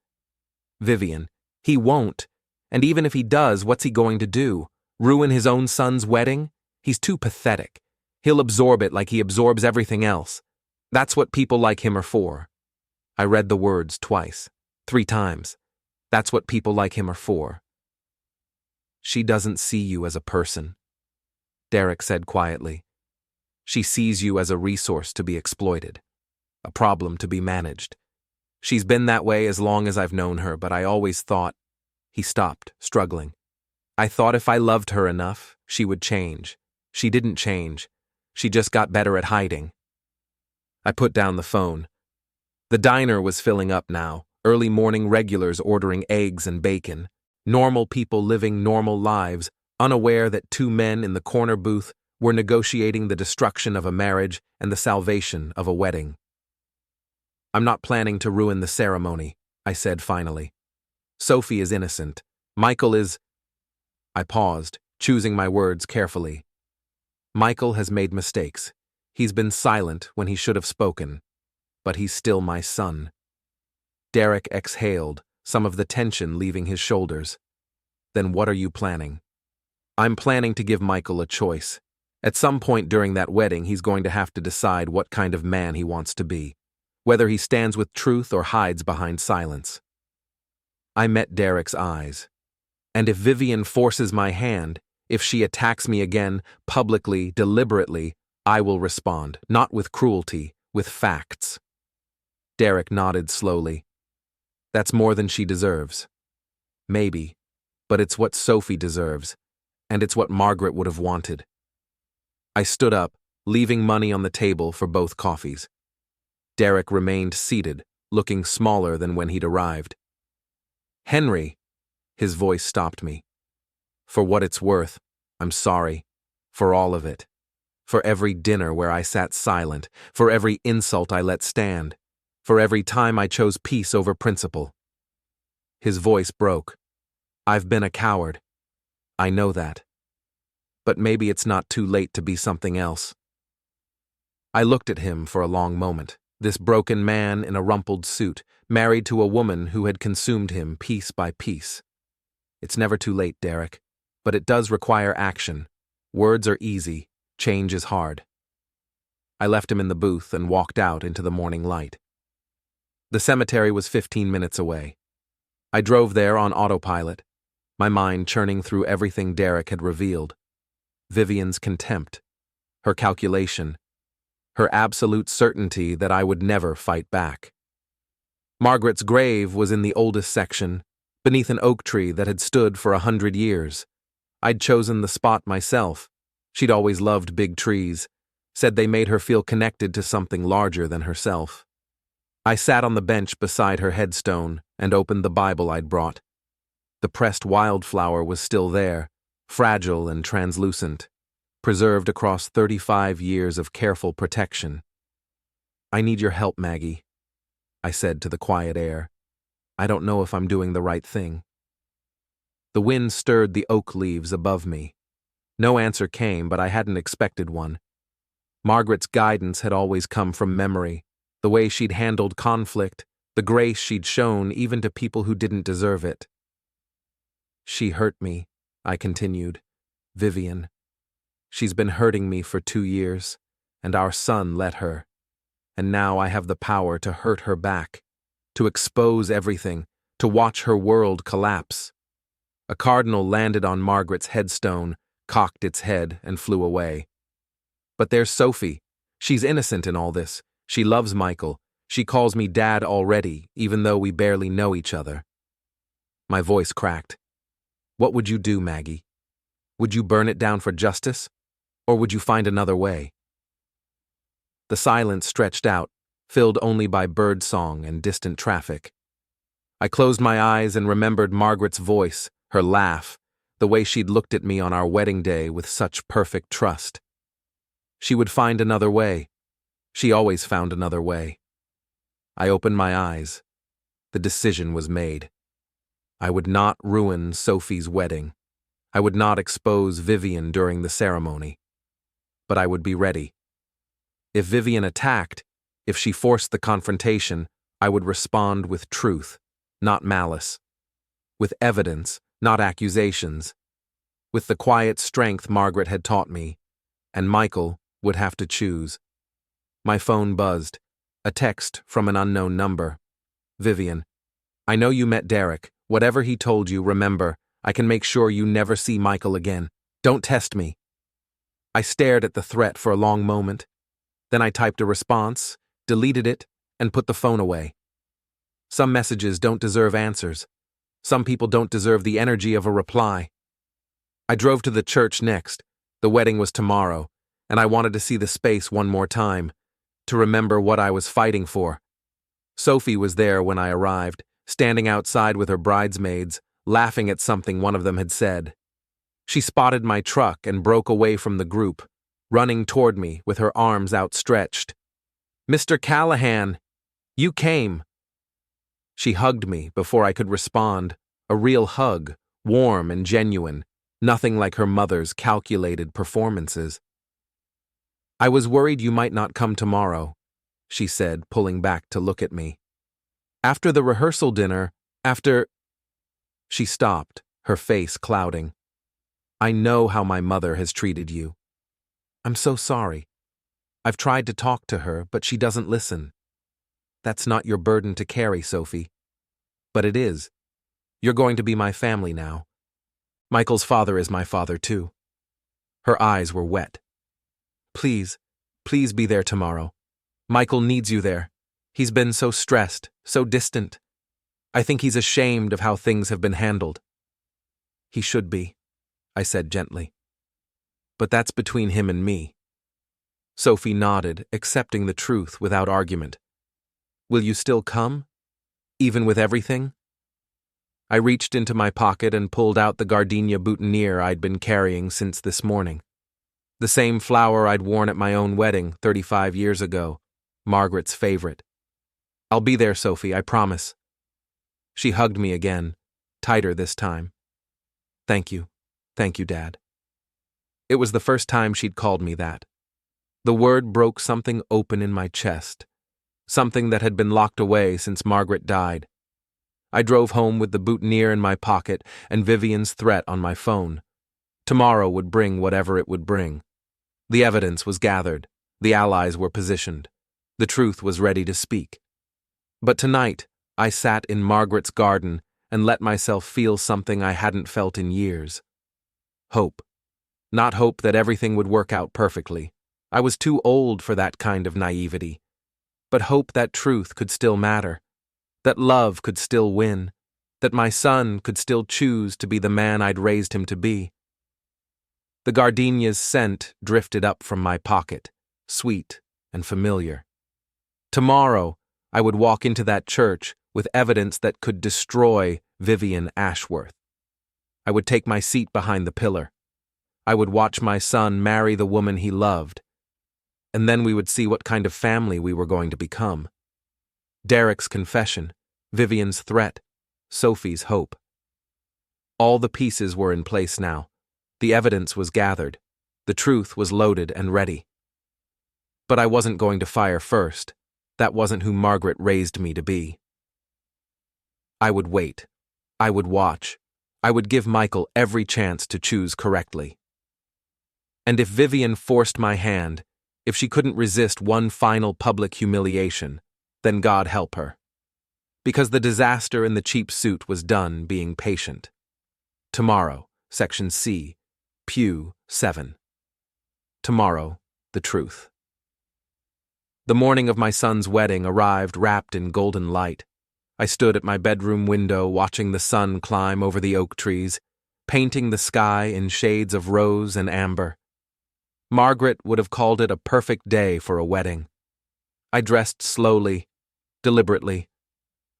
Vivian, "He won't. And even if he does, what's he going to do? Ruin his own son's wedding? He's too pathetic. He'll absorb it like he absorbs everything else. That's what people like him are for. I read the words twice, 3 times. That's what people like him are for. She doesn't see you as a person, Derek said quietly. She sees you as a resource to be exploited, a problem to be managed. She's been that way as long as I've known her, but I always thought— He stopped, struggling. I thought if I loved her enough, she would change. She didn't change. She just got better at hiding. I put down the phone. The diner was filling up now, early morning regulars ordering eggs and bacon, normal people living normal lives, unaware that 2 men in the corner booth were negotiating the destruction of a marriage and the salvation of a wedding. I'm not planning to ruin the ceremony, I said finally. Sophie is innocent. Michael is— I paused, choosing my words carefully. Michael has made mistakes. He's been silent when he should have spoken. But he's still my son. Derek exhaled, some of the tension leaving his shoulders. Then what are you planning? I'm planning to give Michael a choice. At some point during that wedding, he's going to have to decide what kind of man he wants to be, whether he stands with truth or hides behind silence. I met Derek's eyes. And if Vivian forces my hand, if she attacks me again, publicly, deliberately, I will respond, not with cruelty, with facts. Derek nodded slowly. That's more than she deserves. Maybe, but it's what Sophie deserves, and it's what Margaret would have wanted. I stood up, leaving money on the table for both coffees. Derek remained seated, looking smaller than when he'd arrived. Henry, his voice stopped me. For what it's worth, I'm sorry. For all of it. For every dinner where I sat silent, for every insult I let stand, for every time I chose peace over principle. His voice broke. I've been a coward. I know that. But maybe it's not too late to be something else. I looked at him for a long moment, this broken man in a rumpled suit, married to a woman who had consumed him piece by piece. It's never too late, Derek, but it does require action. Words are easy, change is hard. I left him in the booth and walked out into the morning light. The cemetery was 15 minutes away. I drove there on autopilot, my mind churning through everything Derek had revealed. Vivian's contempt, her calculation, her absolute certainty that I would never fight back. Margaret's grave was in the oldest section, beneath an oak tree that had stood for 100 years. I'd chosen the spot myself. She'd always loved big trees, said they made her feel connected to something larger than herself. I sat on the bench beside her headstone and opened the Bible I'd brought. The pressed wildflower was still there, fragile and translucent, preserved across 35 years of careful protection. I need your help, Maggie, I said to the quiet air. I don't know if I'm doing the right thing. The wind stirred the oak leaves above me. No answer came, but I hadn't expected one. Margaret's guidance had always come from memory, the way she'd handled conflict, the grace she'd shown even to people who didn't deserve it. She hurt me, I continued. Vivian. She's been hurting me for 2 years, and our son let her. And now I have the power to hurt her back, to expose everything, to watch her world collapse. A cardinal landed on Margaret's headstone, cocked its head, and flew away. But there's Sophie. She's innocent in all this. She loves Michael. She calls me Dad already, even though we barely know each other. My voice cracked. What would you do, Maggie? Would you burn it down for justice? Or would you find another way? The silence stretched out, filled only by bird song and distant traffic. I closed my eyes and remembered Margaret's voice, her laugh, the way she'd looked at me on our wedding day with such perfect trust. She would find another way. She always found another way. I opened my eyes. The decision was made. I would not ruin Sophie's wedding. I would not expose Vivian during the ceremony. But I would be ready. If Vivian attacked, if she forced the confrontation, I would respond with truth, not malice. With evidence, not accusations. With the quiet strength Margaret had taught me. And Michael would have to choose. My phone buzzed. A text from an unknown number. Vivian, I know you met Derek. Whatever he told you, remember, I can make sure you never see Michael again. Don't test me. I stared at the threat for a long moment. Then I typed a response, deleted it, and put the phone away. Some messages don't deserve answers. Some people don't deserve the energy of a reply. I drove to the church next. The wedding was tomorrow, and I wanted to see the space one more time, to remember what I was fighting for. Sophie was there when I arrived, standing outside with her bridesmaids, laughing at something one of them had said. She spotted my truck and broke away from the group, running toward me with her arms outstretched. "Mr. Callahan, you came." She hugged me before I could respond, a real hug, warm and genuine, nothing like her mother's calculated performances. "I was worried you might not come tomorrow," she said, pulling back to look at me. "After the rehearsal dinner, after—" She stopped, her face clouding. "I know how my mother has treated you. I'm so sorry. I've tried to talk to her, but she doesn't listen. That's not your burden to carry, Sophie. But it is. You're going to be my family now. Michael's father is my father, too." Her eyes were wet. Please be there tomorrow. Michael needs you there. He's been so stressed, so distant. I think he's ashamed of how things have been handled." "He should be," I said gently. "But that's between him and me." Sophie nodded, accepting the truth without argument. "Will you still come? Even with everything?" I reached into my pocket and pulled out the gardenia boutonniere I'd been carrying since this morning. The same flower I'd worn at my own wedding 35 years ago, Margaret's favorite. "I'll be there, Sophie, I promise." She hugged me again, tighter this time. Thank you, Dad." It was the first time she'd called me that. The word broke something open in my chest, something that had been locked away since Margaret died. I drove home with the boutonniere in my pocket and Vivian's threat on my phone. Tomorrow would bring whatever it would bring. The evidence was gathered, the allies were positioned, the truth was ready to speak. But tonight, I sat in Margaret's garden and let myself feel something I hadn't felt in years. Hope. Not hope that everything would work out perfectly. I was too old for that kind of naivety. But hope that truth could still matter, that love could still win, that my son could still choose to be the man I'd raised him to be. The gardenia's scent drifted up from my pocket, sweet and familiar. Tomorrow, I would walk into that church with evidence that could destroy Vivian Ashworth. I would take my seat behind the pillar. I would watch my son marry the woman he loved. And then we would see what kind of family we were going to become. Derek's confession, Vivian's threat, Sophie's hope. All the pieces were in place now. The evidence was gathered. The truth was loaded and ready. But I wasn't going to fire first. That wasn't who Margaret raised me to be. I would wait. I would watch. I would give Michael every chance to choose correctly. And if Vivian forced my hand, if she couldn't resist one final public humiliation, then God help her. Because the disaster in the cheap suit was done being patient. Tomorrow, Section C, Pew 7. Tomorrow, the truth. The morning of my son's wedding arrived wrapped in golden light. I stood at my bedroom window watching the sun climb over the oak trees, painting the sky in shades of rose and amber. Margaret would have called it a perfect day for a wedding. I dressed slowly, deliberately.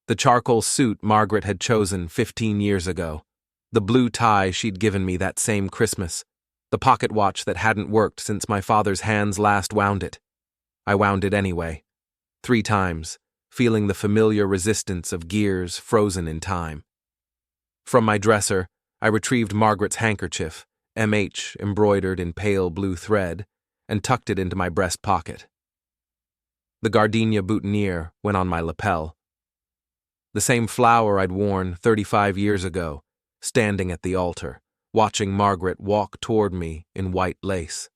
The charcoal suit Margaret had chosen 15 years ago, the blue tie she'd given me that same Christmas, the pocket watch that hadn't worked since my father's hands last wound it. I wound it anyway, 3 times, feeling the familiar resistance of gears frozen in time. From my dresser, I retrieved Margaret's handkerchief, MH embroidered in pale blue thread, and tucked it into my breast pocket. The gardenia boutonniere went on my lapel. The same flower I'd worn 35 years ago, standing at the altar, watching Margaret walk toward me in white lace.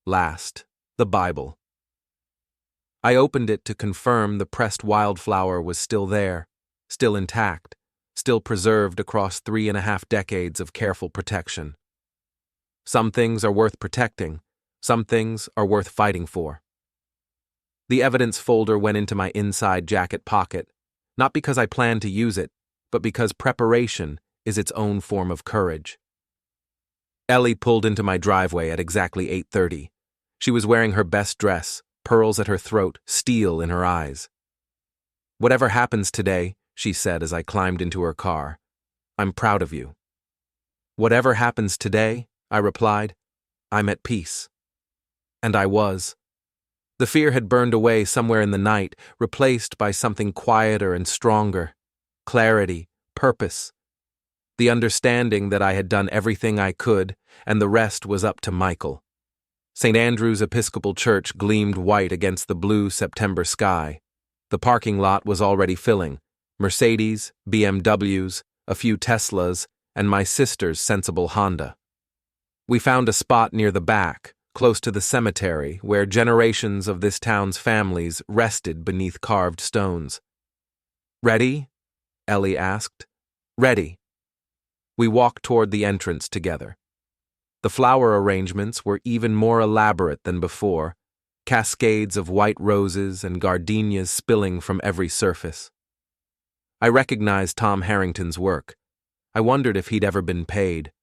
Last, the Bible, I opened it to confirm the pressed wildflower was still there, still intact, still preserved across 3.5 decades of careful protection. Some things are worth protecting, some things are worth fighting for. The evidence folder went into my inside jacket pocket, not because I planned to use it, but because preparation is its own form of courage. Ellie pulled into my driveway at exactly 8:30. She was wearing her best dress, pearls at her throat, steel in her eyes. "Whatever happens today," she said as I climbed into her car, "I'm proud of you." "Whatever happens today," I replied, "I'm at peace." And I was. The fear had burned away somewhere in the night, replaced by something quieter and stronger. Clarity, purpose. The understanding that I had done everything I could, and the rest was up to Michael. St. Andrew's Episcopal Church gleamed white against the blue September sky. The parking lot was already filling. Mercedes, BMWs, a few Teslas, and my sister's sensible Honda. We found a spot near the back, close to the cemetery, where generations of this town's families rested beneath carved stones. "Ready?" Ellie asked. "Ready." We walked toward the entrance together. The flower arrangements were even more elaborate than before, cascades of white roses and gardenias spilling from every surface. I recognized Tom Harrington's work. I wondered if he'd ever been paid.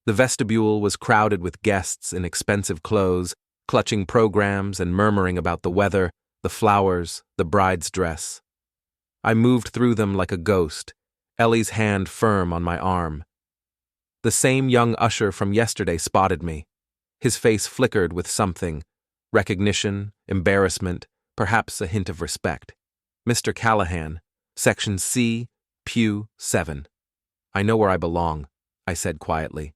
The vestibule was crowded with guests in expensive clothes, clutching programs and murmuring about the weather, the flowers, the bride's dress. I moved through them like a ghost, Ellie's hand firm on my arm. The same young usher from yesterday spotted me. His face flickered with something: recognition, embarrassment, perhaps a hint of respect. "Mr. Callahan, Section C, Pew 7. "I know where I belong," I said quietly.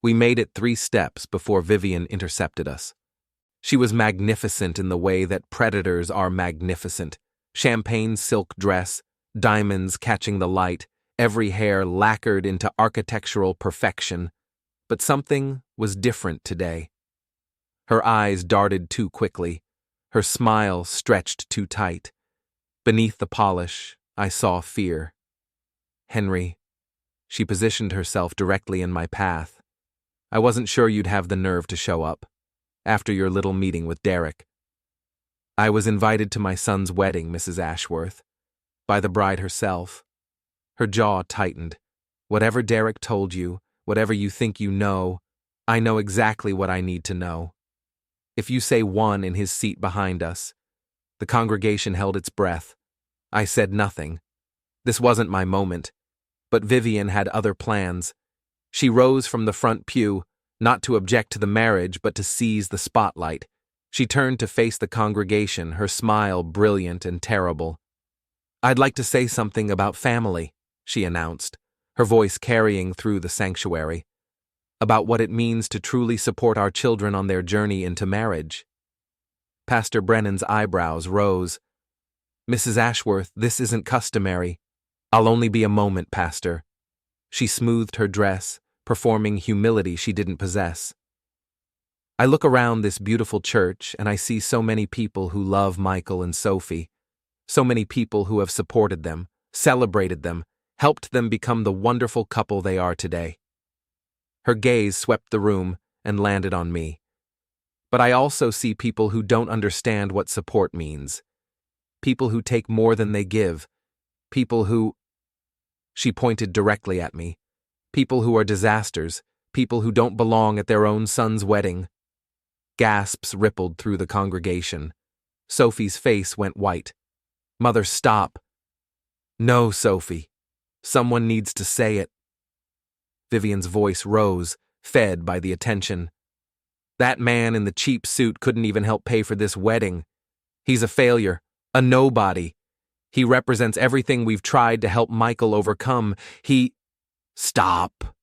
We made it 3 steps before Vivian intercepted us. She was magnificent in the way that predators are magnificent. Champagne silk dress, diamonds catching the light, every hair lacquered into architectural perfection. But something was different today. Her eyes darted too quickly. Her smile stretched too tight. Beneath the polish, I saw fear. "Henry." She positioned herself directly in my path. "I wasn't sure you'd have the nerve to show up, after your little meeting with Derek." "I was invited to my son's wedding, Mrs. Ashworth, by the bride herself." Her jaw tightened. "Whatever Derek told you, whatever you think you know, I know exactly what I need to know. If you say one in his seat behind us." The congregation held its breath. I said nothing. This wasn't my moment. But Vivian had other plans. She rose from the front pew, not to object to the marriage, but to seize the spotlight. She turned to face the congregation, her smile brilliant and terrible. "I'd like to say something about family," she announced, her voice carrying through the sanctuary. "About what it means to truly support our children on their journey into marriage." Pastor Brennan's eyebrows rose. "Mrs. Ashworth, this isn't customary." "I'll only be a moment, Pastor." She smoothed her dress, performing humility she didn't possess. "I look around this beautiful church and I see so many people who love Michael and Sophie, so many people who have supported them, celebrated them, helped them become the wonderful couple they are today." Her gaze swept the room and landed on me. "But I also see people who don't understand what support means. People who take more than they give. People who—" She pointed directly at me. "People who are disasters. People who don't belong at their own son's wedding." Gasps rippled through the congregation. Sophie's face went white. "Mother, stop." "No, Sophie. Someone needs to say it." Vivian's voice rose, fed by the attention. "That man in the cheap suit couldn't even help pay for this wedding. He's a failure, a nobody. He represents everything we've tried to help Michael overcome. He—" "Stop."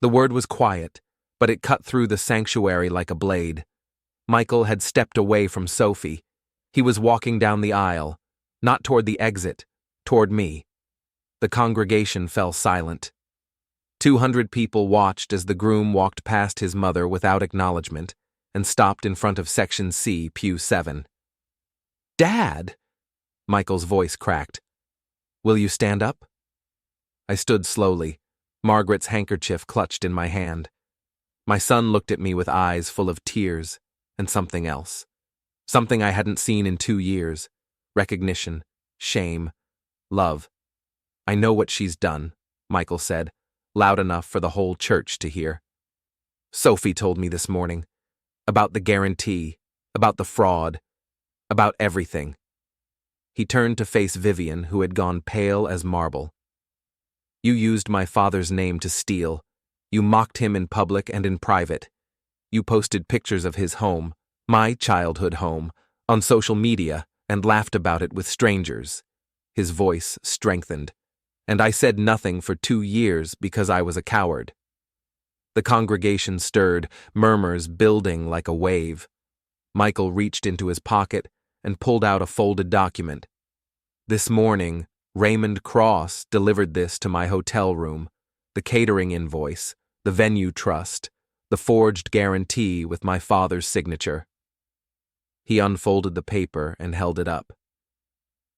The word was quiet, but it cut through the sanctuary like a blade. Michael had stepped away from Sophie. He was walking down the aisle, not toward the exit, toward me. The congregation fell silent. 200 people watched as the groom walked past his mother without acknowledgement and stopped in front of Section C, Pew 7. Dad! Michael's voice cracked. Will you stand up? I stood slowly, Margaret's handkerchief clutched in my hand. My son looked at me with eyes full of tears and something else. Something I hadn't seen in 2 years. Recognition, shame, love. I know what she's done, Michael said, loud enough for the whole church to hear. Sophie told me this morning. About the guarantee, about the fraud, about everything. He turned to face Vivian, who had gone pale as marble. You used my father's name to steal. You mocked him in public and in private. You posted pictures of his home, my childhood home, on social media and laughed about it with strangers. His voice strengthened. And I said nothing for 2 years because I was a coward. The congregation stirred, murmurs building like a wave. Michael reached into his pocket and pulled out a folded document. This morning, Raymond Cross delivered this to my hotel room, the catering invoice, the venue trust, the forged guarantee with my father's signature. He unfolded the paper and held it up.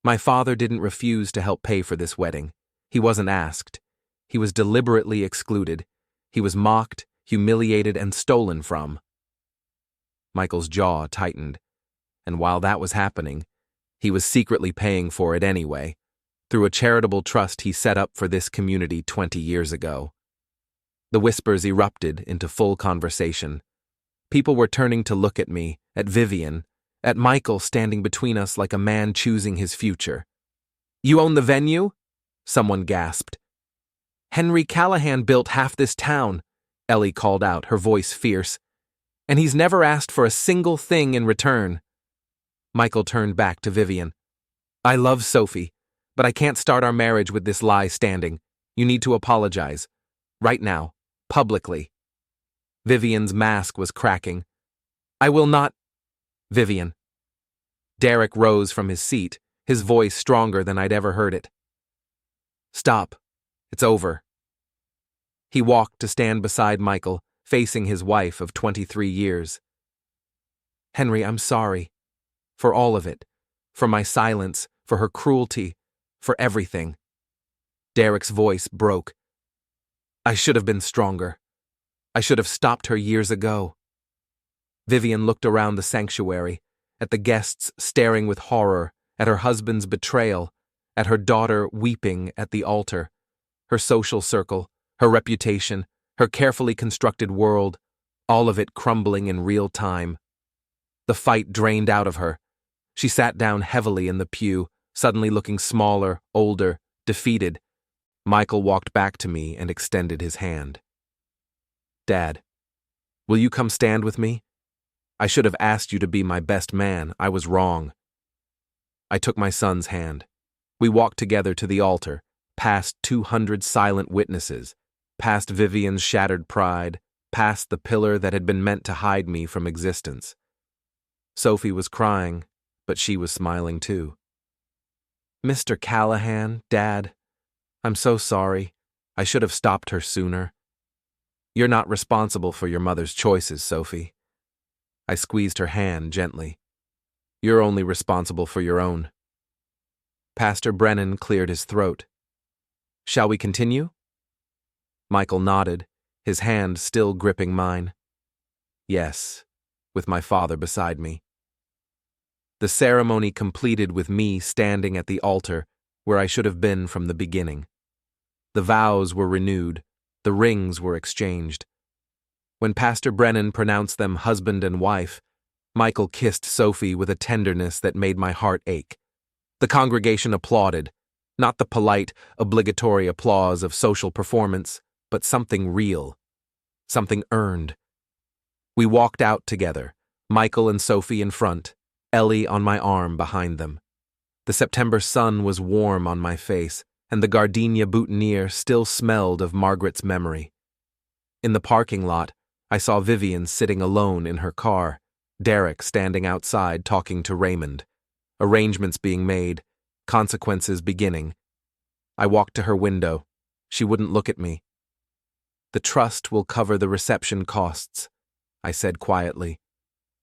My father didn't refuse to help pay for this wedding. He wasn't asked. He was deliberately excluded. He was mocked, humiliated, and stolen from. Michael's jaw tightened, and while that was happening, he was secretly paying for it anyway, through a charitable trust he set up for this community 20 years ago. The whispers erupted into full conversation. People were turning to look at me, at Vivian, at Michael standing between us like a man choosing his future. You own the venue? Someone gasped. Henry Callahan built half this town, Ellie called out, her voice fierce. And he's never asked for a single thing in return. Michael turned back to Vivian. I love Sophie, but I can't start our marriage with this lie standing. You need to apologize. Right now. Publicly. Vivian's mask was cracking. I will not. Vivian. Derek rose from his seat, his voice stronger than I'd ever heard it. Stop. It's over. He walked to stand beside Michael, facing his wife of 23 years. Henry, I'm sorry. For all of it. For my silence, for her cruelty, for everything. Derek's voice broke. I should have been stronger. I should have stopped her years ago. Vivian looked around the sanctuary, at the guests staring with horror, at her husband's betrayal, at her daughter weeping at the altar, her social circle, her reputation, her carefully constructed world, all of it crumbling in real time. The fight drained out of her. She sat down heavily in the pew, suddenly looking smaller, older, defeated. Michael walked back to me and extended his hand. Dad, will you come stand with me? I should have asked you to be my best man. I was wrong. I took my son's hand. We walked together to the altar, past 200 silent witnesses, past Vivian's shattered pride, past the pillar that had been meant to hide me from existence. Sophie was crying, but she was smiling too. Mr. Callahan, Dad, I'm so sorry. I should have stopped her sooner. You're not responsible for your mother's choices, Sophie. I squeezed her hand gently. You're only responsible for your own. Pastor Brennan cleared his throat. Shall we continue? Michael nodded, his hand still gripping mine. Yes, with my father beside me. The ceremony completed with me standing at the altar where I should have been from the beginning. The vows were renewed, the rings were exchanged. When Pastor Brennan pronounced them husband and wife, Michael kissed Sophie with a tenderness that made my heart ache. The congregation applauded, not the polite, obligatory applause of social performance, but something real, something earned. We walked out together, Michael and Sophie in front, Ellie on my arm behind them. The September sun was warm on my face, and the gardenia boutonniere still smelled of Margaret's memory. In the parking lot, I saw Vivian sitting alone in her car, Derek standing outside talking to Raymond, arrangements being made, consequences beginning. I walked to her window. She wouldn't look at me. The trust will cover the reception costs, I said quietly.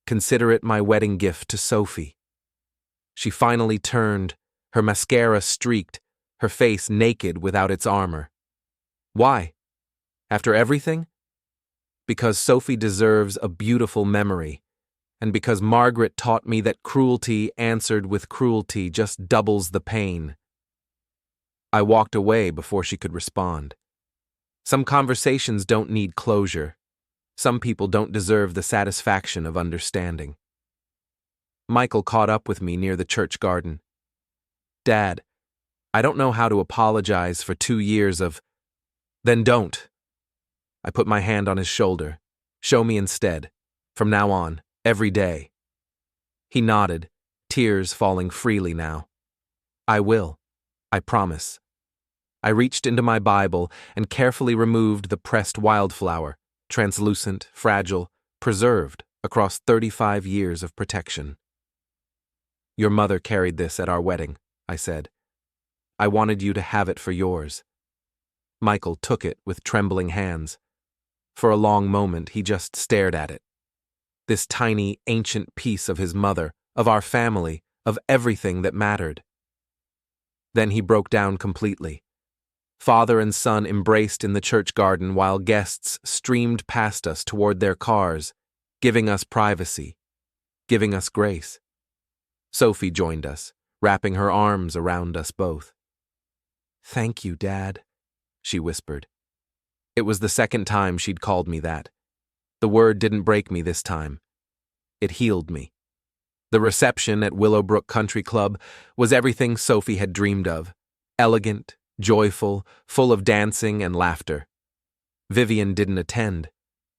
Consider it my wedding gift to Sophie. She finally turned, her mascara streaked, her face naked without its armor. Why? After everything? Because Sophie deserves a beautiful memory, and because Margaret taught me that cruelty answered with cruelty just doubles the pain. I walked away before she could respond. Some conversations don't need closure. Some people don't deserve the satisfaction of understanding. Michael caught up with me near the church garden. Dad, I don't know how to apologize for 2 years of... Then don't. I put my hand on his shoulder. Show me instead. From now on, every day. He nodded, tears falling freely now. I will. I promise. I reached into my Bible and carefully removed the pressed wildflower, translucent, fragile, preserved across 35 years of protection. Your mother carried this at our wedding, I said. I wanted you to have it for yours. Michael took it with trembling hands. For a long moment, he just stared at it. This tiny, ancient piece of his mother, of our family, of everything that mattered. Then he broke down completely. Father and son embraced in the church garden while guests streamed past us toward their cars, giving us privacy, giving us grace. Sophie joined us, wrapping her arms around us both. Thank you, Dad, she whispered. It was the second time she'd called me that. The word didn't break me this time. It healed me. The reception at Willowbrook Country Club was everything Sophie had dreamed of. Elegant, joyful, full of dancing and laughter. Vivian didn't attend.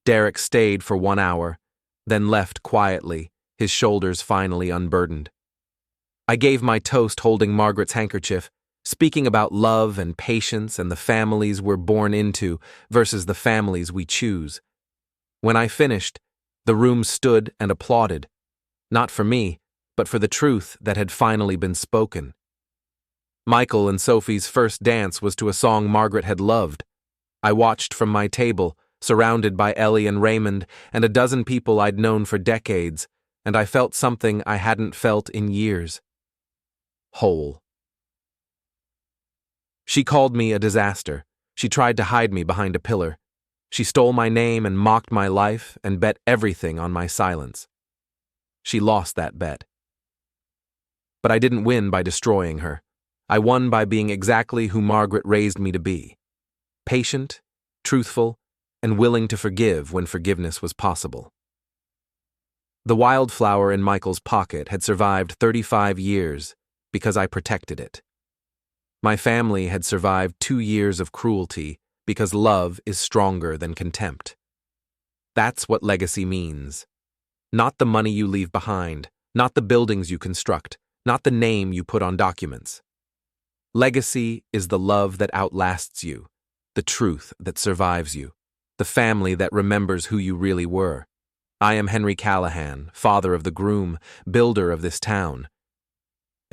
Derek stayed for 1 hour, then left quietly, his shoulders finally unburdened. I gave my toast holding Margaret's handkerchief, speaking about love and patience and the families we're born into versus the families we choose. When I finished, the room stood and applauded, not for me, but for the truth that had finally been spoken. Michael and Sophie's first dance was to a song Margaret had loved. I watched from my table, surrounded by Ellie and Raymond and a dozen people I'd known for decades, and I felt something I hadn't felt in years. Whole. She called me a disaster. She tried to hide me behind a pillar. She stole my name and mocked my life and bet everything on my silence. She lost that bet. But I didn't win by destroying her. I won by being exactly who Margaret raised me to be. Patient, truthful, and willing to forgive when forgiveness was possible. The wildflower in Michael's pocket had survived 35 years because I protected it. My family had survived 2 years of cruelty because love is stronger than contempt. That's what legacy means. Not the money you leave behind, not the buildings you construct, not the name you put on documents. Legacy is the love that outlasts you, the truth that survives you, the family that remembers who you really were. I am Henry Callahan, father of the groom, builder of this town.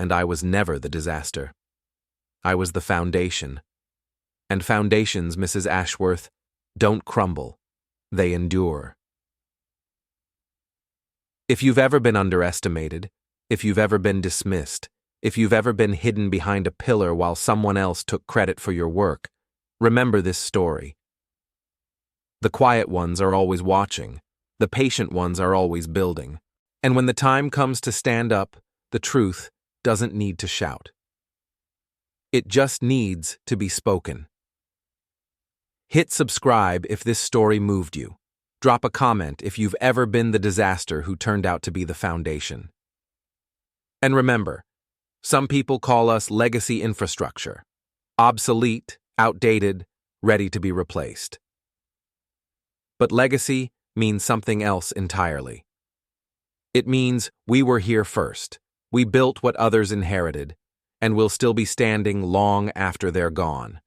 And I was never the disaster. I was the foundation. And foundations, Mrs. Ashworth, don't crumble. They endure. If you've ever been underestimated, if you've ever been dismissed, if you've ever been hidden behind a pillar while someone else took credit for your work, remember this story. The quiet ones are always watching. The patient ones are always building. And when the time comes to stand up, the truth doesn't need to shout. It just needs to be spoken. Hit subscribe if this story moved you. Drop a comment if you've ever been the disaster who turned out to be the foundation. And remember, some people call us legacy infrastructure. Obsolete, outdated, ready to be replaced. But legacy means something else entirely. It means we were here first. We built what others inherited, and will still be standing long after they're gone.